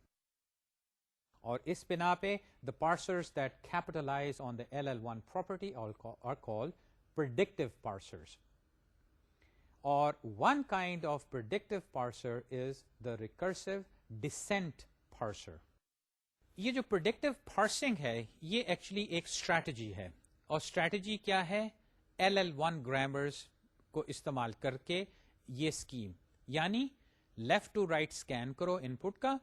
اور اس بنا پہ the parsers that capitalize on the LL1 property are called predictive parsers. اور one kind of predictive parser is the recursive descent parser. یہ جو predictive parsing ہے یہ ایکچولی ایک اسٹریٹجی ہے, اور اسٹریٹجی کیا ہے؟ LL1 grammars کو استعمال کر کے یہ اسکیم, یعنی لیفٹ ٹو رائٹ اسکین کرو ان پٹ کا,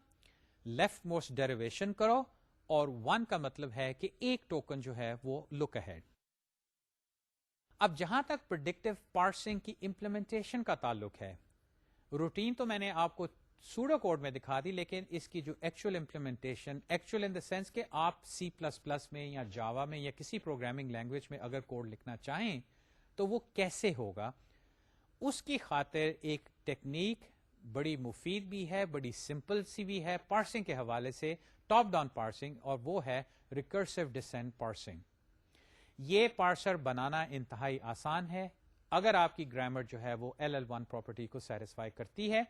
لیفٹ موسٹ ڈیریویشن کرو, اور 1 کا مطلب ہے کہ ایک ٹوکن جو ہے وہ لک اہیڈ. اب جہاں تک پریڈکٹیو پارسنگ کی امپلیمنٹیشن کا تعلق ہے, روٹین تو میں نے آپ کو سوڈو کوڈ میں دکھا دی, لیکن اس کی جو actual implementation, actual in the sense کہ آپ C++ میں یا جاوا میں یا کسی پروگرامنگ لینگویج میں اگر کوڈ لکھنا چاہیں تو وہ کیسے ہوگا, اس کی خاطر ایک ٹیکنیک بڑی مفید بھی ہے, بڑی سمپل سی بھی ہے پارسنگ کے حوالے سے, ٹاپ ڈاؤن پارسنگ, اور وہ ہے ریکرسو ڈسینٹ پارسنگ. یہ پارسر بنانا انتہائی آسان ہے اگر آپ کی گرامر جو ہے وہ LL1 پراپرٹی کو سیٹسفائی کرتی ہے.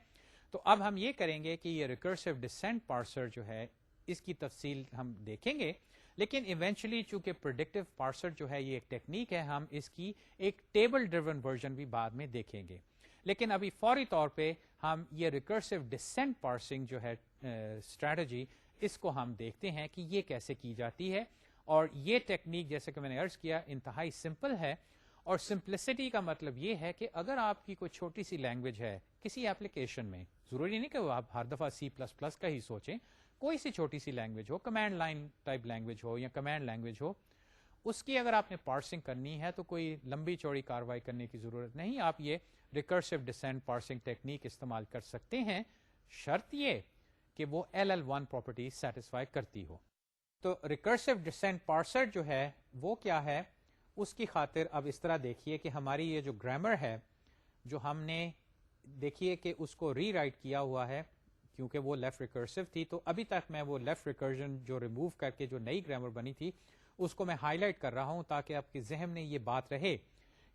تو اب ہم یہ کریں گے کہ یہ ریکرسو ڈسینٹ پارسر جو ہے اس کی تفصیل ہم دیکھیں گے, لیکن ایونچولی چونکہ پریڈکٹیو پارسر جو ہے یہ ایک ٹیکنیک ہے, ہم اس کی ایک ٹیبل ڈریون ورژن بھی بعد میں دیکھیں گے. لیکن ابھی فوری طور پہ ہم یہ ریکرسو ڈسینٹ پارسنگ جو ہے اسٹریٹجی, اس کو ہم دیکھتے ہیں کہ یہ کیسے کی جاتی ہے. اور یہ ٹیکنیک جیسے کہ میں نے عرض کیا انتہائی سمپل ہے, اور سمپلسٹی کا مطلب یہ ہے کہ اگر آپ کی کوئی چھوٹی سی لینگویج ہے کسی ایپلیکیشن میں, ضروری نہیں کہ وہ آپ ہر دفعہ C++ کا ہی سوچیں, کوئی سی چھوٹی سی لینگویج ہو, کمانڈ لائن ٹائپ لینگویج ہو یا کمانڈ لینگویج ہو, اس کی اگر آپ نے پارسنگ کرنی ہے تو کوئی لمبی چوڑی کاروائی کرنے کی ضرورت نہیں, آپ یہ ریکرسو ڈسینٹ پارسنگ ٹیکنیک استعمال کر سکتے ہیں, شرط یہ کہ وہ LL1 پراپرٹی سیٹسفائی کرتی ہو. تو ریکرسو ڈسینٹ پارسر جو ہے وہ کیا ہے, اس کی خاطر اب اس طرح دیکھیے کہ ہماری یہ جو گرامر ہے جو ہم نے دیکھیے کہ اس کو ری رائٹ کیا ہوا ہے, کیونکہ وہ لیفٹ ریکرسو تھی, تو ابھی تک میں وہ لیفٹ ریکرجن جو ریموو کر کے جو نئی گرامر بنی تھی اس کو میں ہائی لائٹ کر رہا ہوں تاکہ آپ کے ذہن میں یہ بات رہے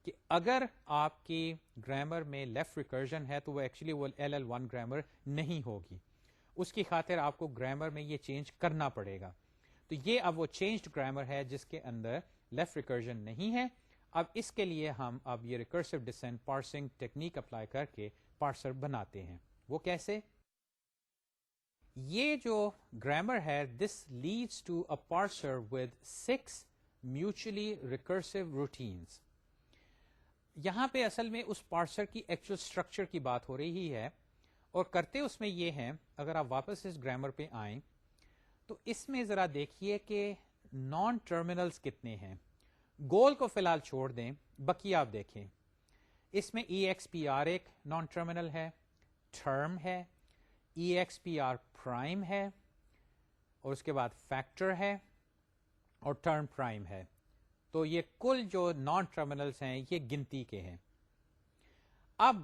کہ اگر آپ کی گرامر میں لیفٹ ریکرجن ہے تو وہ ایکچولی وہ LL1 گرامر نہیں ہوگی, اس کی خاطر آپ کو گرامر میں یہ چینج کرنا پڑے گا. تو یہ اب وہ چینجڈ گرامر ہے جس کے اندر لیفٹ ریکرجن نہیں ہے. اب اس کے لیے ہم اب یہ recursive descent parsing technique apply کر کے پارسر بناتے ہیں. وہ کیسے؟ یہ جو گرامر ہے this leads to a parser with 6 mutually recursive routines. یہاں پہ اصل میں اس پارسر کی ایکچوئل اسٹرکچر کی بات ہو رہی ہے, اور کرتے اس میں یہ ہیں, اگر آپ واپس اس گرامر پہ آئیں تو اس میں ذرا دیکھیے کہ نان ٹرمینلز کتنے ہیں. گول کو فی الحال چھوڑ دیں, بقی آپ دیکھیں اس میں EXPR ایک نان ٹرمینل ہے, ٹرم ہے, EXPR پرائم ہے, اور اس کے بعد فیکٹر ہے, اور ٹرم پرائم ہے. تو یہ کل جو نان ٹرمینلز ہیں یہ گنتی کے ہیں. اب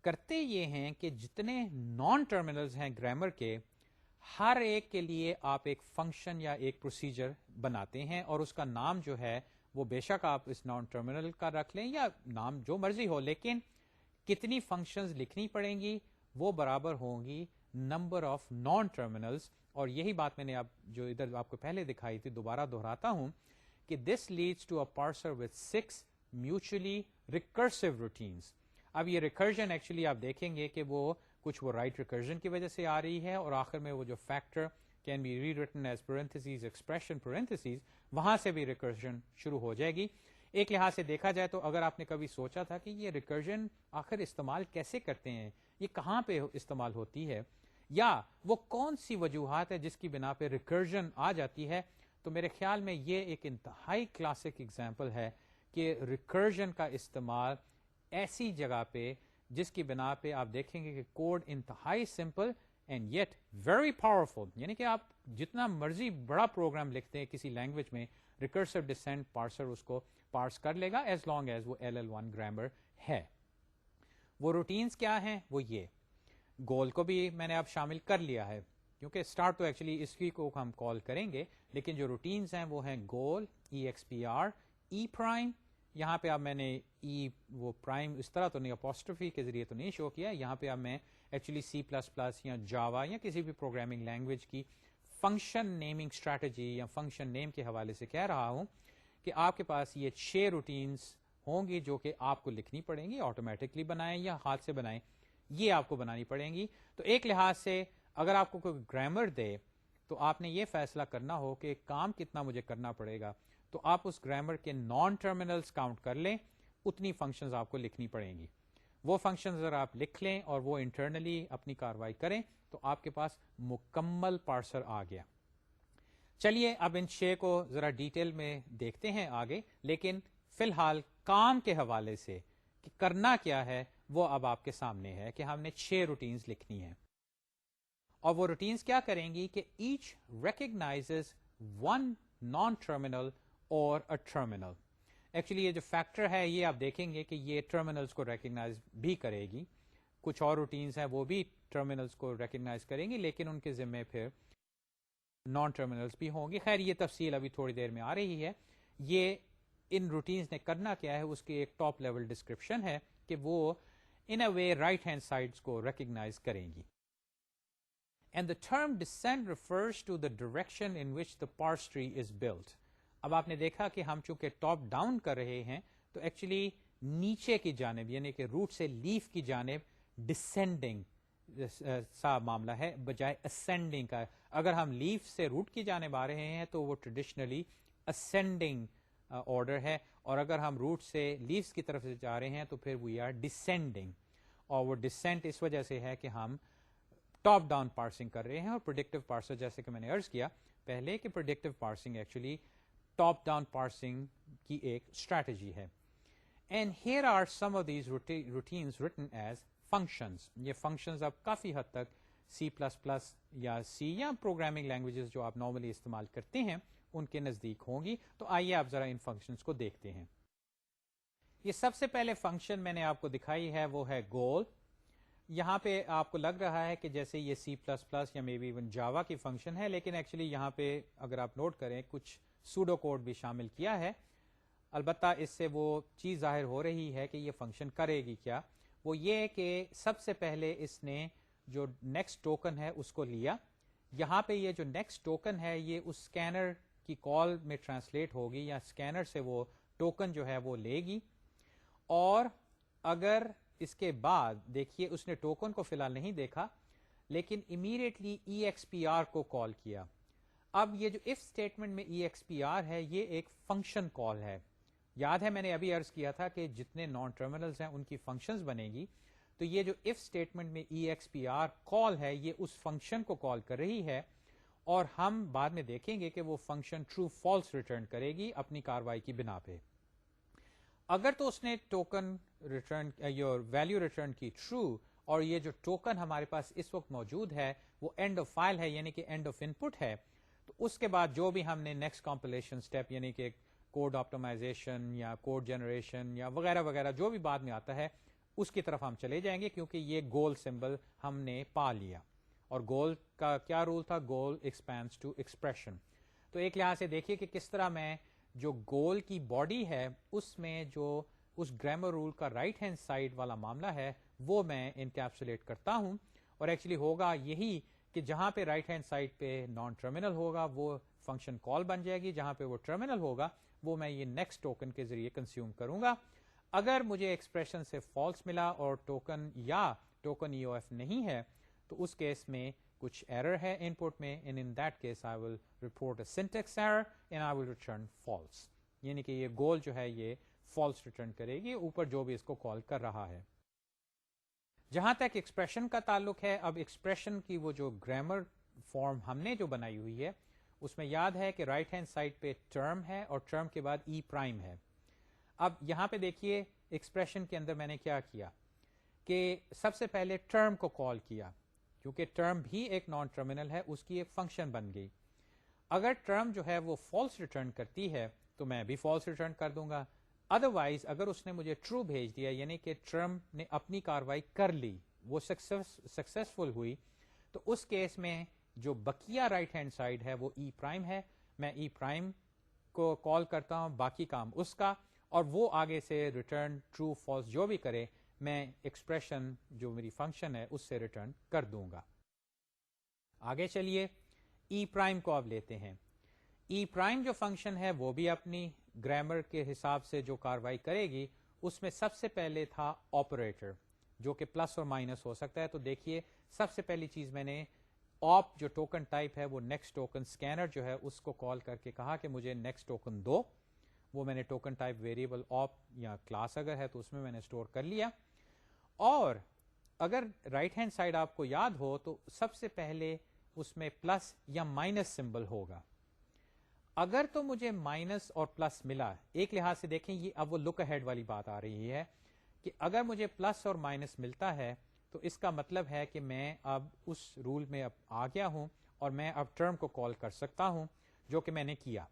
کرتے یہ ہیں کہ جتنے نان ٹرمینلز ہیں گرامر کے, ہر ایک کے لیے آپ ایک فنکشن یا ایک پروسیجر بناتے ہیں, اور اس کا نام جو ہے وہ بے شک آپ اس نان ٹرمینل کا رکھ لیں یا نام جو مرضی ہو, لیکن کتنی فنکشنز لکھنی پڑیں گی وہ برابر ہوں گی نمبر آف نان ٹرمینلز. اور یہی بات میں نے اب جو ادھر آپ کو پہلے دکھائی تھی دوبارہ دہراتا ہوں کہ this leads to a parser with 6 mutually recursive routines. اب یہ ریکرجن ایکچولی آپ دیکھیں گے کہ وہ کچھ وہ رائٹ ریکرجن کی وجہ سے آ رہی ہے, اور آخر میں وہ جو factor can be rewritten as parenthesis expression parenthesis, وہاں سے بھی ریکرجن شروع ہو جائے گی. ایک لحاظ سے دیکھا جائے تو اگر آپ نے کبھی سوچا تھا کہ یہ ریکرجن آخر استعمال کیسے کرتے ہیں, یہ کہاں پہ استعمال ہوتی ہے, یا وہ کون سی وجوہات ہے جس کی بنا پہ ریکرجن آ جاتی ہے, تو میرے خیال میں یہ ایک انتہائی کلاسک ایگزامپل ہے کہ ریکرجن کا استعمال ایسی جگہ پہ جس کی بنا پہ آپ دیکھیں گے کہ کوڈ انتہائی simple and yet very powerful. یعنی کہ آپ جتنا مرضی بڑا پروگرام لکھتے ہیں کسی لینگویج میں, ریکرسو ڈسینٹ پارسر اس کو پارس کر لے گا ایز لانگ ایز وہ LL1 گرامر ہے. وہ روٹینز کیا ہیں؟ وہ یہ گول کو بھی میں نے اب شامل کر لیا ہے کیونکہ اسٹارٹ تو ایکچولی اس کی کو ہم کال کریں گے, لیکن جو روٹینز ہیں وہ ہیں گول, EXPR, E پرائم. یہاں پہ اب میں نے ای وہ پرائم اس طرح تو نہیں, اپوسٹرفی کے ذریعے تو نہیں شو کیا. یہاں پہ اب میں ایکچولی C++ یا جاوا یا کسی بھی پروگرامنگ لینگویج کی فنکشن نیمنگ اسٹریٹجی یا فنکشن نیم کے حوالے سے کہہ رہا ہوں کہ آپ کے پاس یہ 6 روٹینز ہوں گی جو کہ آپ کو لکھنی پڑیں گی, آٹومیٹکلی بنائیں یا ہاتھ سے بنائیں, یہ آپ کو بنانی پڑیں گی. تو ایک لحاظ سے اگر آپ کو کوئی گرامر دے تو آپ نے یہ فیصلہ کرنا ہو کہ کام کتنا مجھے کرنا پڑے گا, تو آپ اس گرامر کے نان ٹرمینلز کاؤنٹ کر لیں, اتنی فنکشنز آپ کو لکھنی پڑیں گی. وہ فنکشنز اگر آپ لکھ لیں اور وہ انٹرنلی اپنی کاروائی کریں تو آپ کے پاس مکمل پارسر آ گیا. چلیے اب ان 6 کو ذرا ڈیٹیل میں دیکھتے ہیں آگے, لیکن فی الحال کام کے حوالے سے کہ کرنا کیا ہے وہ اب آپ کے سامنے ہے کہ ہم نے 6 روٹینز لکھنی ہیں. اور وہ روٹینز کیا کریں گی کہ ایچ ریکگنائزز ون نان ٹرمینل اور اے ٹرمینل. ایکچولی یہ جو فیکٹر ہے یہ آپ دیکھیں گے کہ یہ ٹرمینلز کو ریکگنائز بھی کرے گی. کچھ اور روٹینز ہیں وہ بھی ٹرمینلز کو ریکگنائز کریں گی, لیکن ان کے ذمے پھر نان ٹرمینلز بھی ہوں گی. خیر یہ تفصیل ابھی تھوڑی دیر میں آ رہی ہے. یہ ان روٹینز نے کرنا کیا ہے اس کی ایک ٹاپ لیول ڈسکرپشن ہے کہ وہ ان اے وے رائٹ ہینڈ سائڈس کو ریکگنائز کریں گی. And the term descent refers to the direction in which the parse tree is built. اب آپ نے دیکھا کہ ہم چونکہ ٹاپ ڈاؤن کر رہے ہیں تو ایکچولی نیچے کی جانب یعنی کہ روٹ سے لیف کی جانب ڈسینڈنگ سا معاملہ ہے بجائے اسینڈنگ کا. اگر ہم لیف سے روٹ کی جانب آ رہے ہیں تو وہ ٹریڈیشنلی اسینڈنگ آرڈر ہے, اور اگر ہم روٹ سے لیفس کی طرف سے جا رہے ہیں تو پھر وی آر ڈسینڈنگ. اور وہ ڈسینٹ اس وجہ سے ہے کہ ہم ٹاپ ڈاؤن پارسنگ کر رہے ہیں. اور پریڈکٹیو پارسر جیسے کہ میں نے عرض کیا پہلے کہ predictive parsing actually top down parsing کی ایک اسٹریٹجی ہے. And here are some of these routines written as functions. یہ فنکشنز اب کافی حد تک C++ یا C یا پروگرامنگ لینگویجز جو آپ نارملی استعمال کرتے ہیں ان کے نزدیک ہوں گی. تو آئیے آپ ذرا ان فنکشنز کو دیکھتے ہیں. یہ سب سے پہلے فنکشن میں نے آپ کو دکھائی ہے وہ ہے گول. یہاں پہ آپ کو لگ رہا ہے کہ جیسے یہ C++ یا مے بی ایون جاوا کی فنکشن ہے, لیکن ایکچولی یہاں پہ اگر آپ نوٹ کریں کچھ سوڈو کوڈ بھی شامل کیا ہے. البتہ اس سے وہ چیز ظاہر ہو رہی ہے کہ یہ فنکشن کرے گی کیا. وہ یہ کہ سب سے پہلے اس نے جو نیکسٹ ٹوکن ہے اس کو لیا. یہاں پہ یہ جو نیکسٹ ٹوکن ہے یہ اس اسکینر کی کال میں ٹرانسلیٹ ہوگی یا اسکینر سے وہ ٹوکن جو ہے وہ لے گی. اور اگر اس کے بعد دیکھیے اس نے ٹوکن کو فی الحال نہیں دیکھا لیکن امیڈیٹلی EXPR کو کال کیا. اب یہ جو اف اسٹیٹمنٹ میں EXPR ہے یہ ایک فنکشن کال ہے. یاد ہے میں نے ابھی عرض کیا تھا کہ جتنے نان ٹرمینلز ہیں ان کی فنکشنز بنے گی. تو یہ جو اف اسٹیٹمنٹ میں EXPR کال ہے یہ اس فنکشن کو کال کر رہی ہے, اور ہم بعد میں دیکھیں گے کہ وہ فنکشن ٹرو فالس ریٹرن کرے گی اپنی کاروائی کی بنا پہ. اگر تو اس نے ٹوکن ریٹرن یا ویلیو ریٹرن کی ٹرو, اور یہ جو ٹوکن ہمارے پاس اس وقت موجود ہے وہ اینڈ آف فائل ہے یعنی کہ اینڈ آف ان پٹ ہے, تو اس کے بعد جو بھی ہم نے نیکسٹ کمپلیشن اسٹیپ یعنی کہ کوڈ آپٹمائزیشن یا کوڈ جنریشن یا وغیرہ وغیرہ جو بھی بعد میں آتا ہے اس کی طرف ہم چلے جائیں گے, کیونکہ یہ گول سمبل ہم نے پا لیا. اور گول کا کیا رول تھا؟ گول ایکسپینڈس ٹو ایکسپریشن. تو ایک لحاظ سے دیکھیے کہ کس طرح میں جو گول کی باڈی ہے اس میں جو اس گرامر رول کا رائٹ ہینڈ سائڈ والا معاملہ ہے وہ میں انکیپسولیٹ کرتا ہوں. اور ایکچولی ہوگا یہی کہ جہاں پہ رائٹ ہینڈ سائڈ پہ نان ٹرمینل ہوگا وہ فنکشن کال بن جائے گی, جہاں پہ وہ ٹرمینل ہوگا وہ میں یہ نیکسٹ ٹوکن کے ذریعے کنزیوم کروں گا. اگر مجھے ایکسپریشن سے فالس ملا اور ٹوکن یا ٹوکن EOF نہیں ہے تو اس کیس میں کچھ ایرر ہے ان پٹ میں, and in that case I will report a syntax error and I will return false. یعنی کہ یہ گول جو ہے یہ فالس ریٹرن کرے گی اوپر جو بھی اس کو کال کر رہا ہے. جہاں تک ایکسپریشن کا تعلق ہے, اب ایکسپریشن کی وہ جو گرامر فارم ہم نے جو بنائی ہوئی ہے اس میں یاد ہے کہ رائٹ ہینڈ سائڈ پہ ٹرم ہے اور ٹرم کے بعد ای پرائم ہے. اب یہاں پہ دیکھیے ایکسپریشن کے اندر میں نے کیا کیا کہ سب سے پہلے ٹرم کو کال کیا، کیونکہ ٹرم بھی ایک نان ٹرمینل ہے، اس کی ایک فنکشن بن گئی. اگر ٹرم جو ہے وہ فالس ریٹرن کرتی ہے تو میں بھی فالس ریٹرن کر دوں گا. ادروائز اگر اس نے مجھے ٹرو بھیج دیا، یعنی کہ ٹرم نے اپنی کاروائی کر لی، وہ سکسیسفل ہوئی، تو اس کیس میں جو بقیہ رائٹ ہینڈ سائڈ ہے وہ ای پرائم ہے. میں ای پرائم کو کال کرتا ہوں، باقی کام اس کا، اور وہ آگے سے ریٹرن ٹرو فالس جو بھی کرے میں ایکسپریشن جو میری فنکشن ہے اس سے ریٹرن کر دوں گا. آگے چلیے ای پرائم کو اب لیتے ہیں. ای پرائم جو فنکشن ہے وہ بھی اپنی گرامر کے حساب سے جو کاروائی کرے گی، اس میں سب سے پہلے تھا آپریٹر جو کہ پلس اور مائنس ہو سکتا ہے. تو دیکھیے سب سے پہلی چیز میں نے آپ جو ٹوکن ٹائپ ہے وہ نیکسٹ ٹوکن اسکینر جو ہے اس کو کال کر کے کہا کہ مجھے نیکسٹ ٹوکن دو. وہ میں نے ٹوکن ٹائپ ویریبل آپ یا کلاس اگر ہے تو اس میں نے اسٹور کر لیا. اور اگر رائٹ ہینڈ سائڈ آپ کو یاد ہو تو سب سے پہلے اس میں پلس یا مائنس سمبل ہوگا. اگر تو مجھے مائنس اور پلس ملا، ایک لحاظ سے دیکھیں یہ اب وہ لک اہیڈ والی بات آ رہی ہے کہ اگر مجھے پلس اور مائنس ملتا ہے تو اس کا مطلب ہے کہ میں اب اس رول میں اب آ گیا ہوں اور میں اب ٹرم کو کال کر سکتا ہوں، جو کہ میں نے کیا.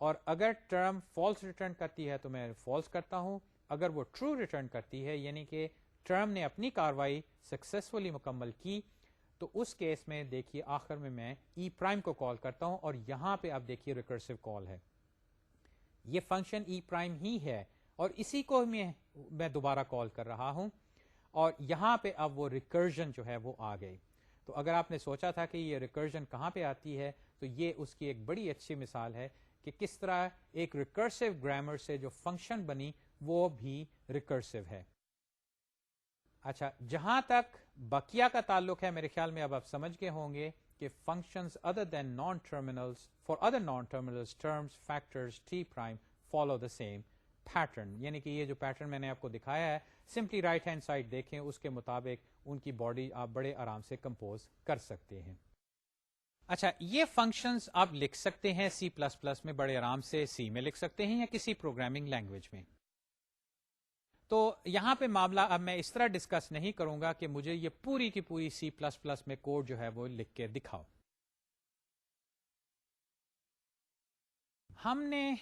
اور اگر ٹرم فالس ریٹرن کرتی ہے تو میں فالس کرتا ہوں. اگر وہ ٹرو ریٹرن کرتی ہے، یعنی کہ ٹرم نے اپنی کاروائی سکسیسفلی مکمل کی، تو اس کیس میں دیکھیے آخر میں ای پرائم کو کال کرتا ہوں، اور یہاں پہ اب دیکھیے ریکرسو کال ہے. یہ فنکشن ای پرائم ہی ہے اور اسی کو میں دوبارہ کال کر رہا ہوں، اور یہاں پہ اب وہ ریکرجن جو ہے وہ آ گئی. تو اگر آپ نے سوچا تھا کہ یہ ریکرجن کہاں پہ آتی ہے، تو یہ اس کی ایک بڑی اچھی مثال ہے کہ کس طرح ایک ریکرسو گرامر سے جو فنکشن بنی وہ بھی ریکرسو ہے. اچھا، جہاں تک بقیہ کا تعلق ہے میرے خیال میں اب آپ سمجھ گئے ہوں گے کہ functions other than non terminals for other non terminals terms factors T prime follow the same pattern. یعنی کہ یہ جو پیٹرن میں نے آپ کو دکھایا ہے، سمپلی رائٹ ہینڈ سائڈ دیکھیں، اس کے مطابق ان کی باڈی آپ بڑے آرام سے کمپوز کر سکتے ہیں. اچھا، یہ فنکشنز آپ لکھ سکتے ہیں سی پلس پلس میں بڑے آرام سے، سی میں لکھ سکتے ہیں یا کسی پروگرامنگ لینگویج میں. تو یہاں پہ معاملہ اب میں اس طرح ڈسکس نہیں کروں گا کہ مجھے یہ پوری کی پوری سی پلس پلس میں کوڈ جو ہے وہ لکھ کے دکھاؤ. ہم نے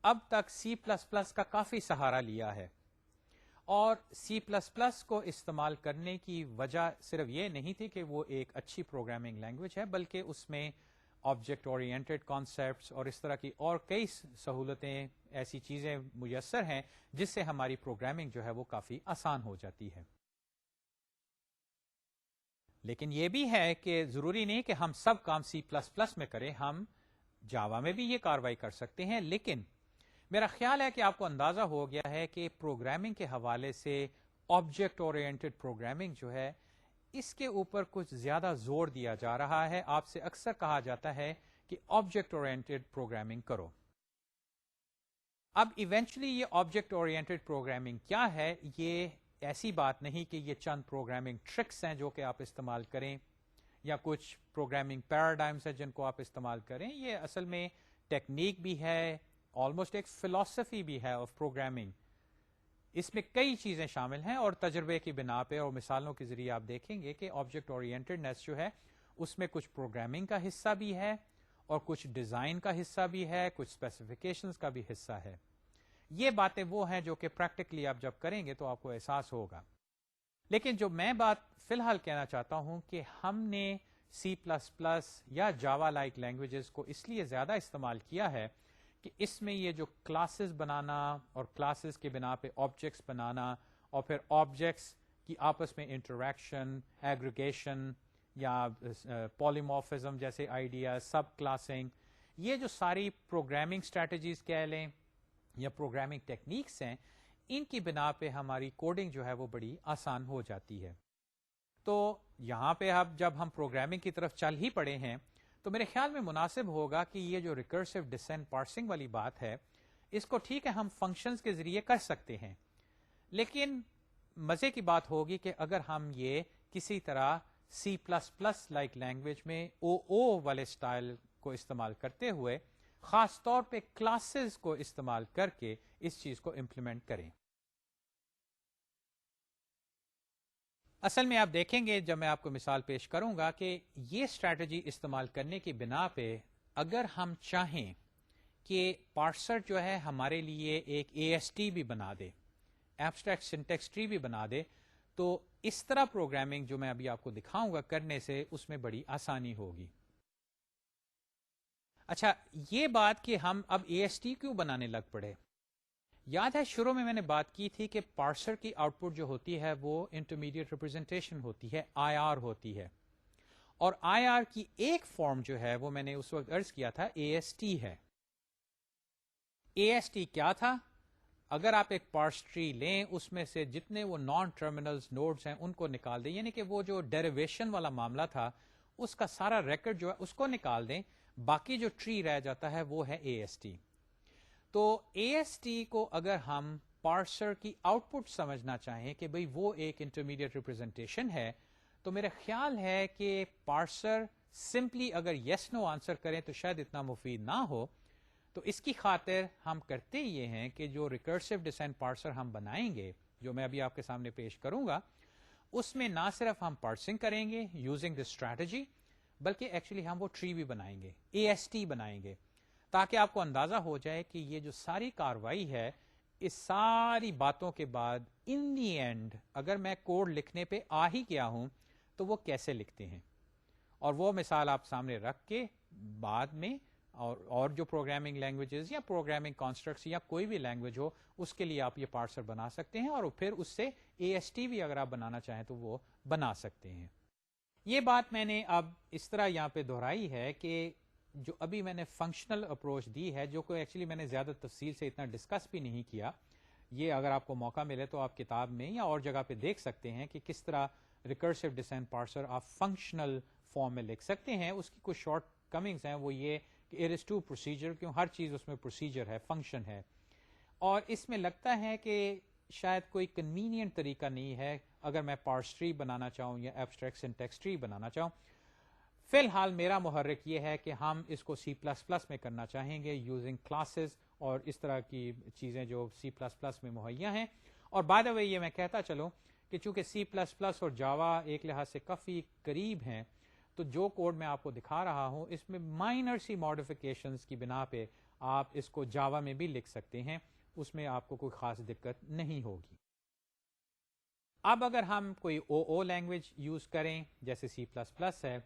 اب تک سی پلس پلس کا کافی سہارا لیا ہے، اور سی پلس پلس کو استعمال کرنے کی وجہ صرف یہ نہیں تھی کہ وہ ایک اچھی پروگرامنگ لینگویج ہے، بلکہ اس میں آبجیکٹ اورینٹڈ کانسیپٹس اور اس طرح کی اور کئی سہولتیں، ایسی چیزیں میسر ہیں جس سے ہماری پروگرامنگ جو ہے وہ کافی آسان ہو جاتی ہے. لیکن یہ بھی ہے کہ ضروری نہیں کہ ہم سب کام سی پلس پلس میں کریں، ہم جاوا میں بھی یہ کاروائی کر سکتے ہیں. لیکن میرا خیال ہے کہ آپ کو اندازہ ہو گیا ہے کہ پروگرامنگ کے حوالے سے آبجیکٹ اورینٹڈ پروگرامنگ جو ہے اس کے اوپر کچھ زیادہ زور دیا جا رہا ہے. آپ سے اکثر کہا جاتا ہے کہ آبجیکٹ اورینٹڈ پروگرامنگ کرو. اب ایونچولی یہ آبجیکٹ اورینٹڈ پروگرامنگ کیا ہے؟ یہ ایسی بات نہیں کہ یہ چند پروگرامنگ ٹرکس ہیں جو کہ آپ استعمال کریں، یا کچھ پروگرامنگ پیراڈائمس ہیں جن کو آپ استعمال کریں. یہ اصل میں ٹیکنیک بھی ہے، آلموسٹ ایک فلسفی بھی ہے آف پروگرامنگ. اس میں کئی چیزیں شامل ہیں، اور تجربے کی بنا پہ اور مثالوں کے ذریعے آپ دیکھیں گے کہ آبجیکٹ اورینٹڈنیس جو ہے اس میں کچھ پروگرامنگ کا حصہ بھی ہے اور کچھ ڈیزائن کا حصہ بھی ہے، کچھ اسپیسیفکیشنز کا بھی حصہ ہے. یہ باتیں وہ ہیں جو کہ پریکٹیکلی آپ جب کریں گے تو آپ کو احساس ہوگا. لیکن جو میں بات فی الحال کہنا چاہتا ہوں کہ ہم نے سی پلس پلس یا جاوا لائک لینگویجز کو اس لیے زیادہ استعمال کیا ہے کہ اس میں یہ جو کلاسز بنانا اور کلاسز کے بنا پہ آبجیکٹس بنانا اور پھر آبجیکٹس کی آپس میں انٹریکشن، ایگریگیشن یا پولیمورفزم جیسے آئیڈیا، سب کلاسنگ، یہ جو ساری پروگرامنگ اسٹریٹجیز کہہ لیں یا پروگرامنگ ٹیکنیکس ہیں، ان کی بنا پہ ہماری کوڈنگ جو ہے وہ بڑی آسان ہو جاتی ہے. تو یہاں پہ اب جب ہم پروگرامنگ کی طرف چل ہی پڑے ہیں تو میرے خیال میں مناسب ہوگا کہ یہ جو ریکرسو ڈسینٹ پارسنگ والی بات ہے، اس کو ٹھیک ہے ہم فنکشنز کے ذریعے کر سکتے ہیں، لیکن مزے کی بات ہوگی کہ اگر ہم یہ کسی طرح C plus plus like language میں او والے سٹائل کو استعمال کرتے ہوئے خاص طور پہ کلاسز کو استعمال کر کے اس چیز کو امپلیمنٹ کریں. اصل میں آپ دیکھیں گے جب میں آپ کو مثال پیش کروں گا کہ یہ اسٹریٹجی استعمال کرنے کی بنا پہ اگر ہم چاہیں کہ پارسر جو ہے ہمارے لیے ایک اے ایس ٹی بھی بنا دے، ایبسٹریکٹ سنٹیکس ٹری بھی بنا دے، تو اس طرح پروگرامنگ جو میں ابھی آپ کو دکھاؤں گا کرنے سے اس میں بڑی آسانی ہوگی۔ اچھا، یہ بات کہ ہم اب اے ایس ٹی کیوں بنانے لگ پڑے، یاد ہے شروع میں نے بات کی تھی کہ پارسر کی آؤٹ پٹ جو ہوتی ہے وہ انٹرمیڈیٹ ریپرزنٹیشن ہوتی ہے، آئی آر ہوتی ہے، اور آئی آر کی ایک فارم جو ہے وہ میں نے اس وقت عرض کیا تھا اے ایس ٹی ہے۔ اے ایس ٹی کیا تھا؟ اگر آپ ایک پارس ٹری لیں، اس میں سے جتنے وہ نان ٹرمینلز نوڈز ہیں ان کو نکال دیں، یعنی کہ وہ جو ڈیریویشن والا معاملہ تھا اس کا سارا ریکارڈ جو ہے اس کو نکال دیں، باقی جو ٹری رہ جاتا ہے وہ ہے اے ایس ٹی۔ تو اے ایس ٹی کو اگر ہم پارسر کی آؤٹ پٹ سمجھنا چاہیں کہ بھئی وہ ایک انٹرمیڈیٹ ریپرزنٹیشن ہے، تو میرا خیال ہے کہ پارسر سمپلی اگر یس نو آنسر کریں تو شاید اتنا مفید نہ ہو، تو اس کی خاطر ہم کرتے یہ ہیں کہ جو ریکرسو ڈیسینٹ پارسر ہم بنائیں گے، جو میں ابھی آپ کے سامنے پیش کروں گا، اس میں نہ صرف ہم پارسنگ کریں گے یوزنگ دس اسٹریٹجی، بلکہ ایکچولی ہم وہ ٹری بھی بنائیں گے، اے ایس ٹی بنائیں گے، تاکہ آپ کو اندازہ ہو جائے کہ یہ جو ساری کاروائی ہے، اس ساری باتوں کے بعد ان دی اینڈ اگر میں کوڈ لکھنے پہ آ ہی گیا ہوں تو وہ کیسے لکھتے ہیں، اور وہ مثال آپ سامنے رکھ کے بعد میں اور جو پروگرامنگ لینگویجز یا پروگرامنگ کانسٹرکٹس یا کوئی بھی لینگویج ہو اس کے لیے آپ یہ پارسر بنا سکتے ہیں، اور پھر اس سے اے ایس ٹی بھی اگر آپ بنانا چاہیں تو وہ بنا سکتے ہیں۔ یہ بات میں نے اب اس طرح یہاں پہ دہرائی ہے کہ جو ابھی میں نے فنکشنل اپروچ دی ہے، جو کہ ایکچولی میں نے زیادہ تفصیل سے اتنا ڈسکس بھی نہیں کیا، یہ اگر آپ کو موقع ملے تو آپ کتاب میں یا اور جگہ پہ دیکھ سکتے ہیں کہ کس طرح ریکرسو ڈیسینٹ پارسر آپ فنکشنل فارم میں لکھ سکتے ہیں۔ اس کی کچھ شارٹ کمنگز ہیں، وہ یہ کہ اٹ از ٹو پروسیجر، کیوں ہر چیز اس میں پروسیجر ہے، فنکشن ہے، اور اس میں لگتا ہے کہ شاید کوئی کنوینئنٹ طریقہ نہیں ہے اگر میں پارس ٹری بنانا چاہوں یا ایبسٹریکٹ سنٹیکس ٹری بنانا چاہوں۔ فی الحال میرا محرک یہ ہے کہ ہم اس کو سی پلس پلس میں کرنا چاہیں گے یوزنگ کلاسز اور اس طرح کی چیزیں جو سی پلس پلس میں مہیا ہیں۔ اور بائی دا وے یہ میں کہتا چلوں کہ چونکہ سی پلس پلس اور جاوا ایک لحاظ سے کافی قریب ہیں، تو جو کوڈ میں آپ کو دکھا رہا ہوں اس میں مائنر سی ماڈیفیکیشنز کی بنا پہ آپ اس کو جاوا میں بھی لکھ سکتے ہیں، اس میں آپ کو کوئی خاص دقت نہیں ہوگی۔ اب اگر ہم کوئی او لینگویج یوز کریں جیسے سی پلس پلس ہے،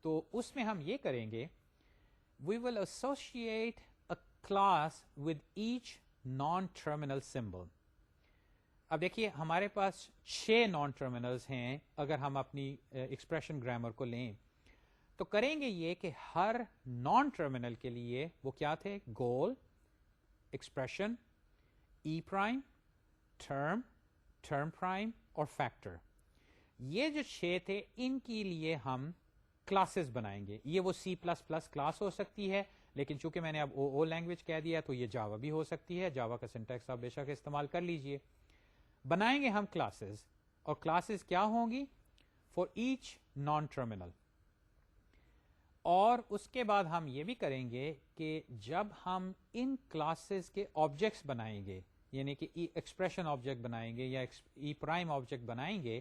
تو اس میں ہم یہ کریں گے we will associate a class with H non terminal symbol. اب دیکھیے ہمارے پاس 6 نان ٹرمینلز ہیں اگر ہم اپنی ایکسپریشن گرامر کو لیں، تو کریں گے یہ کہ ہر نان ٹرمینل کے لیے وہ کیا تھے، goal, expression, E prime, term, term prime اور فیکٹر، یہ جو 6 تھے ان کے لیے ہم کلاسز بنائیں گے۔ یہ وہ سی پلس پلس کلاس ہو سکتی ہے، لیکن چونکہ میں نے اب او لینگویج کہہ دیا تو یہ جاوا بھی ہو سکتی ہے، جاوا کا سنٹیکس آپ بے شک استعمال کر لیجئے۔ بنائیں گے ہم کلاسز، اور کلاسز کیا ہوں گی، فار ایچ نان ٹرمینل۔ اور اس کے بعد ہم یہ بھی کریں گے کہ جب ہم ان کلاسز کے آبجیکٹس بنائیں گے، یعنی کہ ایکسپریشن آبجیکٹ بنائیں گے یا ای پرائم آبجیکٹ بنائیں گے،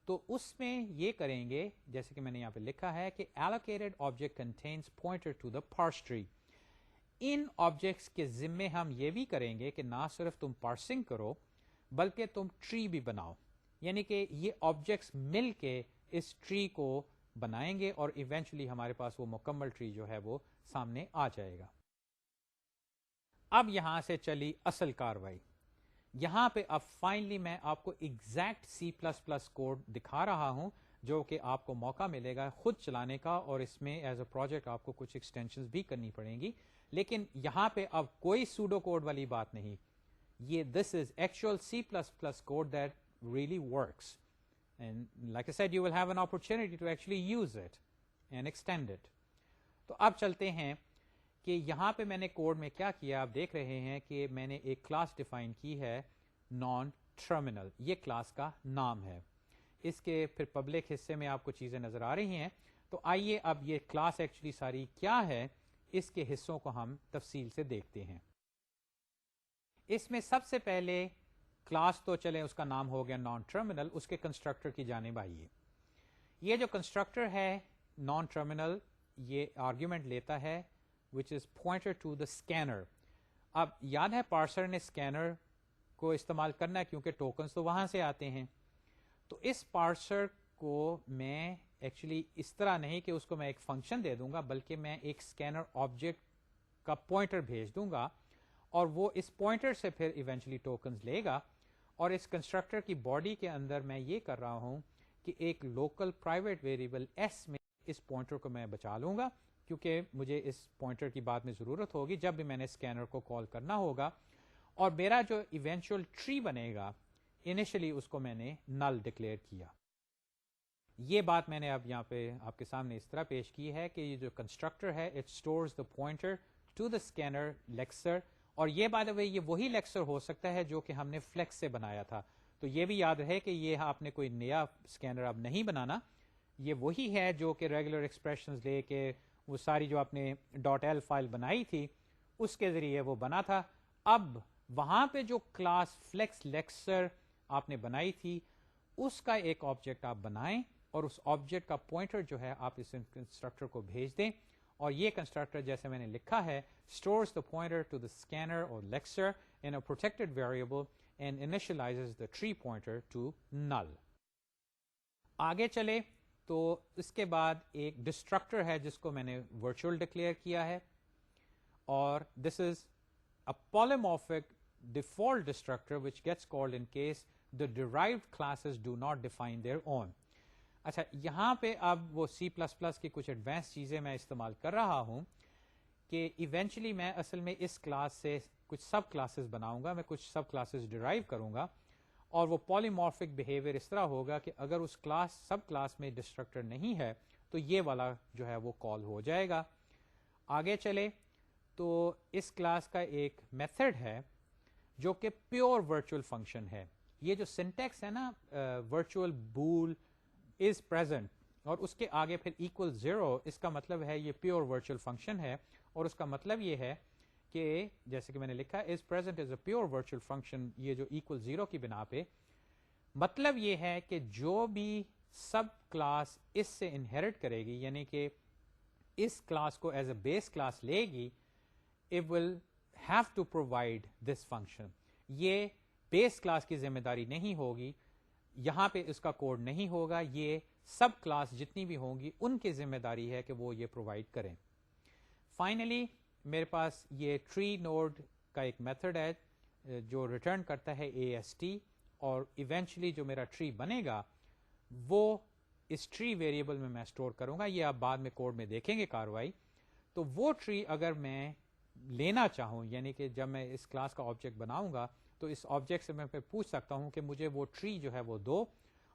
تو اس میں یہ کریں گے جیسے کہ میں نے یہاں پہ لکھا ہے کہ allocated object contains pointer to the parse tree۔ In objects کے ذمے ہم یہ بھی کریں گے کہ نہ صرف تم پارسنگ کرو بلکہ تم ٹری بھی بناؤ، یعنی کہ یہ آبجیکٹس مل کے اس ٹری کو بنائیں گے اور ایونچولی ہمارے پاس وہ مکمل ٹری جو ہے وہ سامنے آ جائے گا۔ اب یہاں سے چلی اصل کاروائی، یہاں پہ اب فائنلی میں آپ کو exact C plus plus code دکھا رہا ہوں جو کہ آپ کو موقع ملے گا خود چلانے کا، اور اس میں ایز اے پروجیکٹ آپ کو کچھ ایکسٹینشنز بھی کرنی پڑیں گی، لیکن یہاں پہ اب کوئی سوڈو کوڈ والی بات نہیں، یہ this is actual C plus plus code that really works, and like I said you will have an opportunity to actually use it and extend it. تو اب چلتے ہیں کہ یہاں پہ میں نے کوڈ میں کیا کیا، آپ دیکھ رہے ہیں کہ میں نے ایک کلاس ڈیفائن کی ہے نان ٹرمینل، یہ کلاس کا نام ہے، اس کے پھر پبلک حصے میں آپ کو چیزیں نظر آ رہی ہیں، تو آئیے اب یہ کلاس ایکچولی ساری کیا ہے اس کے حصوں کو ہم تفصیل سے دیکھتے ہیں۔ اس میں سب سے پہلے کلاس تو چلے اس کا نام ہو گیا نان ٹرمینل, اس کے کنسٹرکٹر کی جانب آئیے. یہ جو کنسٹرکٹر ہے نان ٹرمینل, یہ آرگیومنٹ لیتا ہے which is pointer to the scanner. اب یاد ہے پارسر نے اسکینر کو استعمال کرنا ہے کیونکہ ٹوکنز تو وہاں سے آتے ہیں. تو اس پارسر کو میں ایکچولی اس طرح نہیں کہ اس کو میں ایک فنکشن دے دوں گا, بلکہ میں ایک اسکینر آبجیکٹ کا پوائنٹر بھیج دوں گا اور وہ اس پوائنٹر سے پھر ایونچولی ٹوکنز لے گا. اور اس کنسٹرکٹر کی باڈی کے اندر میں یہ کر رہا ہوں کہ ایک لوکل پرائیویٹ ویریبل ایس میں اس پوائنٹر کو میں بچا لوں گا, کیونکہ مجھے اس پوائنٹر کی بعد میں ضرورت ہوگی جب بھی میں نے اسکینر کو کال کرنا ہوگا. اور میرا جو ایونچوئل ٹری بنے گا انیشلی اس کو میں نے نل ڈکلیئر کیا. یہ بات میں نے اب یہاں پہ آپ کے سامنے اس طرح پیش کی ہے کہ یہ جو کنسٹرکٹر ہے it stores the pointer to the scanner lexer. اور یہ بائی دا وے یہ وہی لیکسر ہو سکتا ہے جو کہ ہم نے فلیکس سے بنایا تھا. تو یہ بھی یاد رہے کہ یہ آپ نے کوئی نیا اسکینر اب نہیں بنانا, یہ وہی ہے جو کہ ریگولر ایکسپریشنز لے کے وہ ساری جو آپ نے ڈاٹ ایل فائل بنائی تھی اس کے ذریعے وہ بنا تھا. اب وہاں پہ جو کلاس فلیکس لیکسر آپ نے بنائی تھی اس کا ایک آبجیکٹ آپ بنائیں اور اس آبجیکٹ کا پوائنٹر جو ہے آپ اس کنسٹرکٹر کو بھیج دیں. اور یہ کنسٹرکٹر جیسے میں نے لکھا ہے stores the pointer to the scanner or lexer in a protected variable and initializes the tree pointer to null. آگے چلے تو اس کے بعد ایک ڈسٹرکٹر ہے جس کو میں نے ورچوئل ڈکلیئر کیا ہے, اور دس از a polymorphic default destructor which gets called in case the derived classes do not define their own. اچھا, یہاں پہ اب وہ سی پلس پلس کی کچھ ایڈوانس چیزیں میں استعمال کر رہا ہوں کہ ایونچولی میں اصل میں اس کلاس سے کچھ سب کلاسز بناؤں گا, میں کچھ سب کلاسز ڈرائیو کروں گا, اور وہ پالیمورفک بیہیویئر اس طرح ہوگا کہ اگر اس کلاس سب کلاس میں ڈسٹرکٹر نہیں ہے تو یہ والا جو ہے وہ کال ہو جائے گا. آگے چلے تو اس کلاس کا ایک میتھڈ ہے جو کہ پیور ورچوئل فنکشن ہے. یہ جو سنٹیکس ہے نا ورچوئل بول از پریزنٹ اور اس کے آگے پھر ایکول 0, اس کا مطلب ہے یہ پیور ورچوئل فنکشن ہے. اور اس کا مطلب یہ ہے کہ جیسے کہ میں نے لکھا is present is a pure virtual function, یہ جو ایکول 0 کی بنا پہ مطلب یہ ہے کہ جو بھی سب کلاس اس سے انہیرٹ کرے گی, یعنی کہ اس کلاس کو ایز اے بیس کلاس لے گی, it will have to provide this function. یہ بیس کلاس کی ذمہ داری نہیں ہوگی, یہاں پہ اس کا کوڈ نہیں ہوگا, یہ سب کلاس جتنی بھی ہوں گی ان کی ذمہ داری ہے کہ وہ یہ پرووائڈ کریں. فائنلی میرے پاس یہ ٹری نوڈ کا ایک میتھڈ ہے جو ریٹرن کرتا ہے AST, اور ایونچولی جو میرا ٹری بنے گا وہ اس ٹری ویریبل میں اسٹور کروں گا. یہ آپ بعد میں کوڈ میں دیکھیں گے کاروائی. تو وہ ٹری اگر میں لینا چاہوں, یعنی کہ جب میں اس کلاس کا آبجیکٹ بناؤں گا تو اس آبجیکٹ سے میں پھر پوچھ سکتا ہوں کہ مجھے وہ ٹری جو ہے وہ دو,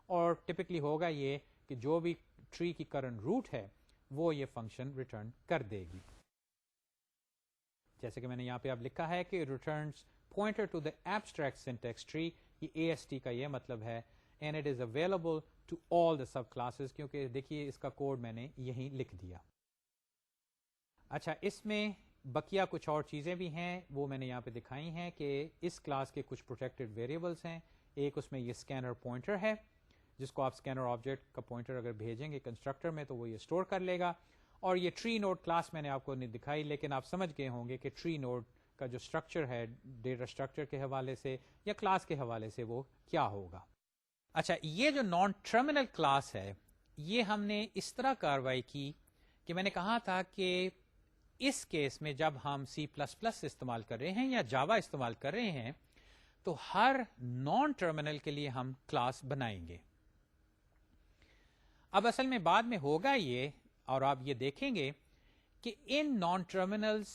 اور ٹپکلی ہوگا یہ کہ جو بھی ٹری کی کرنٹ روٹ ہے وہ یہ فنکشن ریٹرن کر دے گی. جیسے کہ میں نے یہاں پہ اب لکھا ہے کہ returns pointer to the abstract syntax tree, یہ AST کا یہ مطلب ہے and it is available to all the subclasses, کیونکہ دیکھیے اس کا کوڈ میں نے یہیں لکھ دیا. اچھا, اس میں بقیہ کچھ اور چیزیں بھی ہیں وہ میں نے یہاں پہ دکھائی ہیں کہ اس کلاس کے کچھ پروٹیکٹڈ ویریبلس ہیں. ایک اس میں یہ اسکینر پوائنٹر ہے جس کو آپ اسکینر آبجیکٹ کا پوائنٹر اگر بھیجیں گے کنسٹرکٹر میں تو وہ یہ اسٹور کر لے گا. اور یہ ٹری نوڈ کلاس میں نے آپ کو نہیں دکھائی, لیکن آپ سمجھ گئے ہوں گے کہ ٹری نوڈ کا جو اسٹرکچر ہے ڈیٹا اسٹرکچر کے حوالے سے یا کلاس کے حوالے سے وہ کیا ہوگا. اچھا, یہ جو نان ٹرمینل کلاس ہے یہ ہم نے اس طرح کاروائی کی کہ میں نے کہا تھا کہ اس کیس میں جب ہم سی پلس پلس استعمال کر رہے ہیں یا جاوا استعمال کر رہے ہیں تو ہر نان ٹرمینل کے لیے ہم کلاس بنائیں گے. اب اصل میں بعد میں ہوگا یہ, اور آپ یہ دیکھیں گے کہ ان نان ٹرمینلز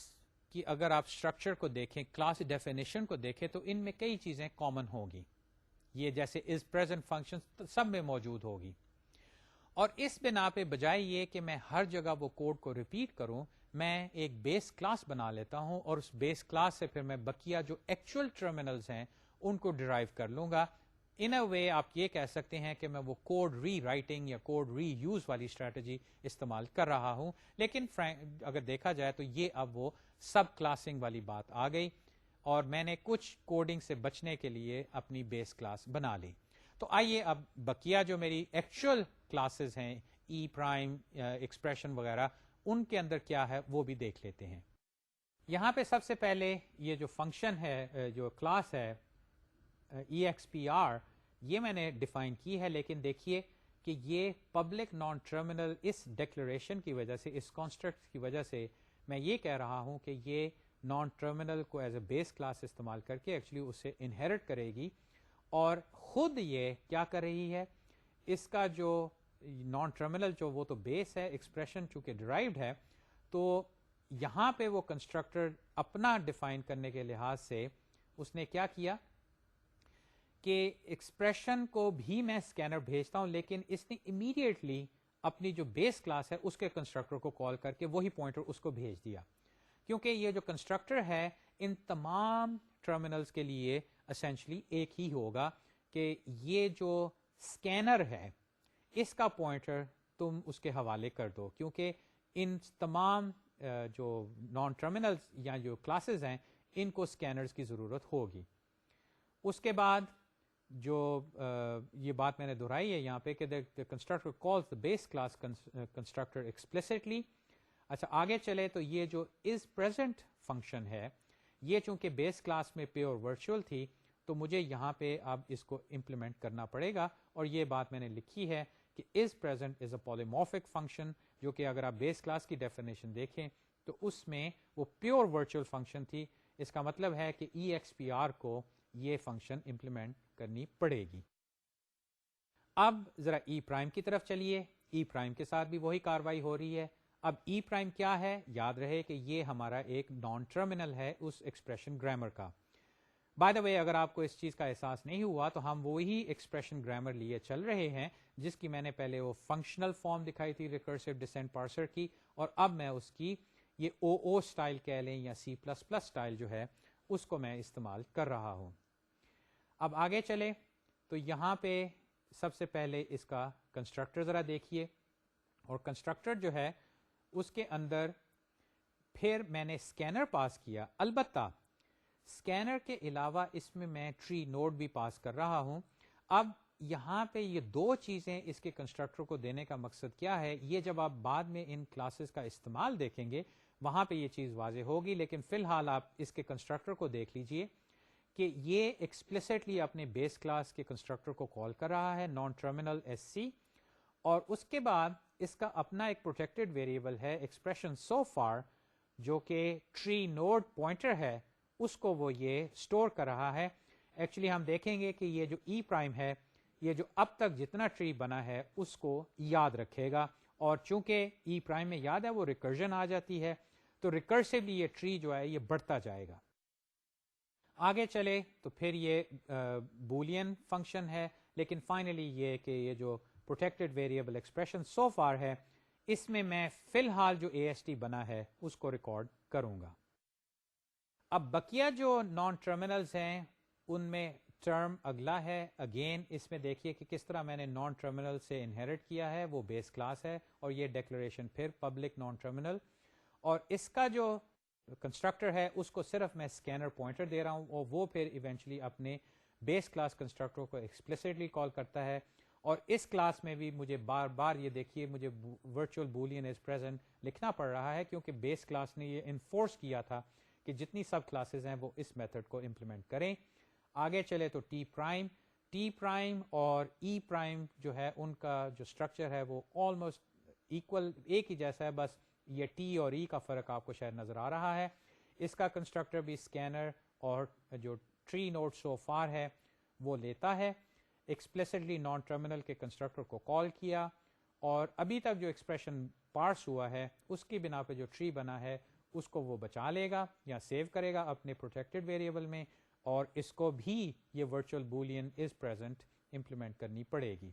کی اگر آپ اسٹرکچر کو دیکھیں, کلاس ڈیفینیشن کو دیکھیں, تو ان میں کئی چیزیں کامن ہوگی. یہ جیسے از پریزنٹ فنکشن سب میں موجود ہوگی. اور اس بنا پہ بجائے یہ کہ میں ہر جگہ وہ کوڈ کو ریپیٹ کروں, میں ایک بیس کلاس بنا لیتا ہوں اور اس بیس کلاس سے پھر میں بقیہ جو ایکچوئل ٹرمینلز ہیں ان کو ڈرائیو کر لوں گا. ان اے وے آپ یہ کہہ سکتے ہیں کہ میں وہ کوڈ ری رائٹنگ یا کوڈ ری یوز والی اسٹریٹجی استعمال کر رہا ہوں. لیکن اگر دیکھا جائے تو یہ اب وہ سب کلاسنگ والی بات آ گئی. اور میں نے کچھ کوڈنگ سے بچنے کے لیے اپنی بیس کلاس بنا لی. تو آئیے اب بقیہ جو میری ایکچوئل کلاسز ہیں ای پرائم ایکسپریشن وغیرہ ان کے اندر کیا ہے وہ بھی دیکھ لیتے ہیں. یہاں پہ سب سے پہلے یہ جو فنکشن ہے جو کلاس ہے ای ایکس پی آر یہ میں نے ڈیفائن کی ہے, لیکن دیکھیے کہ یہ پبلک نان ٹرمینل اس ڈکلیریشن کی وجہ سے, اس کانسٹرکٹ کی وجہ سے میں یہ کہہ رہا ہوں کہ یہ نان ٹرمینل کو ایز اے بیس کلاس استعمال کر کے ایکچولی اسے انہیرٹ کرے گی, اور خود یہ کیا کر رہی ہے, اس کا جو نان ٹرمینل جو وہ تو بیس ہے, ایکسپریشن چونکہ ڈرائیوڈ ہے, تو یہاں پہ وہ کنسٹرکٹر اپنا ڈیفائن کرنے کے لحاظ سے اس نے کیا کیا کہ ایکسپریشن کو بھی میں اسکینر بھیجتا ہوں, لیکن اس نے امیڈیٹلی اپنی جو بیس کلاس ہے اس کے کنسٹرکٹر کو کال کر کے وہی پوائنٹر اس کو بھیج دیا, کیونکہ یہ جو کنسٹرکٹر ہے ان تمام ٹرمینلز کے لیے اسینشلی ایک ہی ہوگا کہ یہ جو اسکینر ہے اس کا پوائنٹر تم اس کے حوالے کر دو, کیونکہ ان تمام جو نان ٹرمینلز یا جو کلاسز ہیں ان کو اسکینرز کی ضرورت ہوگی. اس کے بعد جو یہ بات میں نے دہرائی ہے یہاں پہ کہ constructor calls the base class constructor explicitly. اچھا آگے چلے تو یہ جو از پریزنٹ فنکشن ہے یہ چونکہ بیس کلاس میں پیور ورچوئل تھی تو مجھے یہاں پہ اب اس کو امپلیمنٹ کرنا پڑے گا, اور یہ بات میں نے لکھی ہے کہ is present is a پولیمورفک function, جو کہ اگر آپ بیس کلاس کی ڈیفینیشن دیکھیں تو اس میں وہ پیور ورچوئل فنکشن تھی. اس کا مطلب ہے کہ ای ایکس پی آر کو یہ فنکشن امپلیمنٹ کرنی پڑے گی. اب ذرا ای پرائم کی طرف چلیے. ای پرائم کے ساتھ بھی وہی کاروائی ہو رہی ہے. اب ای پرائم کیا ہے, یاد رہے کہ یہ ہمارا ایک نان ٹرمینل ہے اس ایکسپریشن گرامر کا. بائی دا وے اگر آپ کو اس چیز کا احساس نہیں ہوا تو ہم وہی ایکسپریشن گرامر لیے چل رہے ہیں جس کی میں نے پہلے وہ فنکشنل فارم دکھائی تھی ریکرسو ڈسینٹ پارسر کی, اور اب میں اس کی یہ او او اسٹائل کہہ لیں یا سی پلس پلس اسٹائل جو ہے اس کو میں استعمال کر رہا ہوں. اب آگے چلے تو یہاں پہ سب سے پہلے اس کا کنسٹرکٹر ذرا دیکھیے, اور کنسٹرکٹر جو ہے اس کے اندر پھر میں نے اسکینر پاس کیا. البتہ اسکینر کے علاوہ اس میں میں ٹری نوڈ بھی پاس کر رہا ہوں. اب یہاں پہ یہ دو چیزیں اس کے کنسٹرکٹر کو دینے کا مقصد کیا ہے, یہ جب آپ بعد میں ان کلاسز کا استعمال دیکھیں گے وہاں پہ یہ چیز واضح ہوگی, لیکن فی الحال آپ اس کے کنسٹرکٹر کو دیکھ لیجئے کہ یہ ایکسپلیسٹلی اپنے بیس کلاس کے کنسٹرکٹر کو کال کر رہا ہے نان ٹرمینل ایس سی, اور اس کے بعد اس کا اپنا ایک پروٹیکٹڈ ویریبل ہے ایکسپریشن سو فار جو کہ ٹری نوڈ پوائنٹر ہے اس کو وہ یہ اسٹور کر رہا ہے. ایکچولی ہم دیکھیں گے کہ یہ جو ای پرائم ہے یہ جو اب تک جتنا ٹری بنا ہے اس کو یاد رکھے گا, اور چونکہ ای پرائم میں یاد ہے وہ ریکرجن آ جاتی ہے تو ریکرسively یہ ٹری جو ہے یہ بڑھتا جائے گا. آگے چلے تو پھر یہ بولین فنکشن ہے, لیکن فائنلی یہ کہ یہ جو protected variable expression so for ہے اس میں میں فی الحال جو اے ایس ٹی بنا ہے اس کو ریکارڈ کروں گا. اب بقیہ جو نان ٹرمینلز ہیں ان میں ٹرم اگلا ہے. اگین اس میں دیکھیے کہ کس طرح میں نے نان ٹرمینل سے انہیرٹ کیا ہے, وہ بیس کلاس ہے, اور یہ ڈیکلریشن پھر پبلک نان ٹرمینل, اور اس کا جو کنسٹرکٹر ہے اس کو صرف میں اسکینر پوائنٹر دے رہا ہوں, اور وہ پھر ایونچولی اپنے بیس کلاس کنسٹرکٹر کو ایکسپلیسٹلی کال کرتا ہے. اور اس کلاس میں بھی مجھے بار بار یہ دیکھیے مجھے ورچوئل بولین از پریزنٹ لکھنا پڑ رہا ہے, کیونکہ بیس کلاس نے یہ انفورس کیا تھا کہ جتنی سب کلاسز ہیں وہ اس میتھڈ کو امپلیمنٹ کریں. آگے چلے تو ٹی پرائم اور ای پرائم جو ہے ان کا جو اسٹرکچر ہے وہ آلموسٹ ایکول ایک ہی جیسا ہے, بس یہ ٹی اور ای کا فرق آپ کو شاید نظر آ رہا ہے. اس کا کنسٹرکٹر بھی اسکینر اور جو ٹری نوڈ سو فار ہے وہ لیتا ہے. ایکسپلیسٹلی نان ٹرمینل کے کنسٹرکٹر کو کال کیا, اور ابھی تک جو ایکسپریشن پارس ہوا ہے اس کی بنا پہ جو ٹری بنا ہے اس کو وہ بچا لے گا یا سیو کرے گا اپنے پروٹیکٹڈ ویریبل میں, اور اس کو بھی یہ virtual Boolean is present implement کرنی پڑے گی.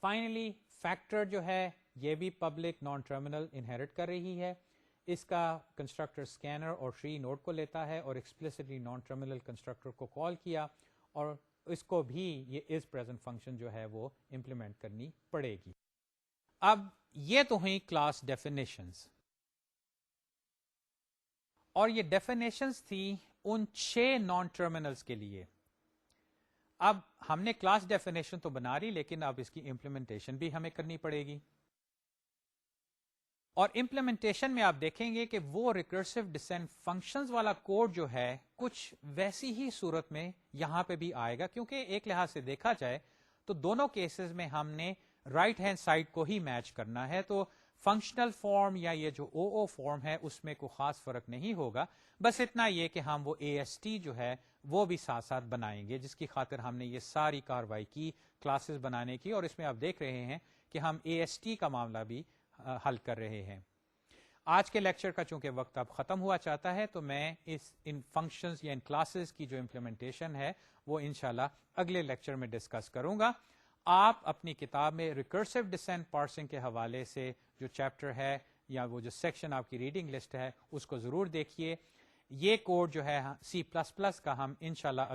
فائنلی فیکٹر جو ہے یہ بھی پبلک نان ٹرمینل انہیرٹ کر رہی ہے. اس کا کنسٹرکٹر اسکینر اور ٹری نوڈ کو لیتا ہے اور ایکسپلیسٹلی نان ٹرمینل کنسٹرکٹر کو کال کیا, اور اس کو بھی یہ از پریزنٹ فنکشن جو ہے وہ امپلیمنٹ کرنی پڑے گی. اب یہ تو ہیں کلاس ڈیفینیشنز. اور یہ ڈیفینیشنز تھی ان 6 نان ٹرمینلز کے لیے. اب ہم نے کلاس ڈیفینیشن تو بنا لی لیکن اب اس کی امپلیمنٹیشن بھی ہمیں کرنی پڑے گی. اور امپلیمنٹیشن میں آپ دیکھیں گے کہ وہ ریکرسو ڈسینڈ فنکشنز والا کوڈ جو ہے کچھ ویسی ہی صورت میں یہاں پہ بھی آئے گا, کیونکہ ایک لحاظ سے دیکھا جائے تو دونوں کیسز میں ہم نے رائٹ ہینڈ سائڈ کو ہی میچ کرنا ہے. تو فنکشنل فارم یا یہ جو او فارم ہے اس میں کوئی خاص فرق نہیں ہوگا, بس اتنا یہ کہ ہم وہ اے ایس ٹی جو ہے وہ بھی ساتھ ساتھ بنائیں گے, جس کی خاطر ہم نے یہ ساری کاروائی کی کلاسز بنانے کی. اور اس میں آپ دیکھ رہے ہیں کہ ہم اے ایس ٹی کا معاملہ بھی حل کر رہے ہیں. آج کے لیکچر کا چونکہ وقت اب ختم ہوا چاہتا ہے تو میں ان فنکشنز یا ان کلاسز کی جو امپلیمنٹیشن ہے وہ انشاءاللہ اگلے لیکچر میں ڈسکس کروں گا. آپ اپنی کتاب میں ریکرسو ڈسینڈ پارسنگ کے حوالے سے جو چیپٹر ہے یا وہ جو سیکشن آپ کی ریڈنگ لسٹ ہے اس کو ضرور دیکھیے. یہ کوڈ جو ہے C++ کا ہم انشاءاللہ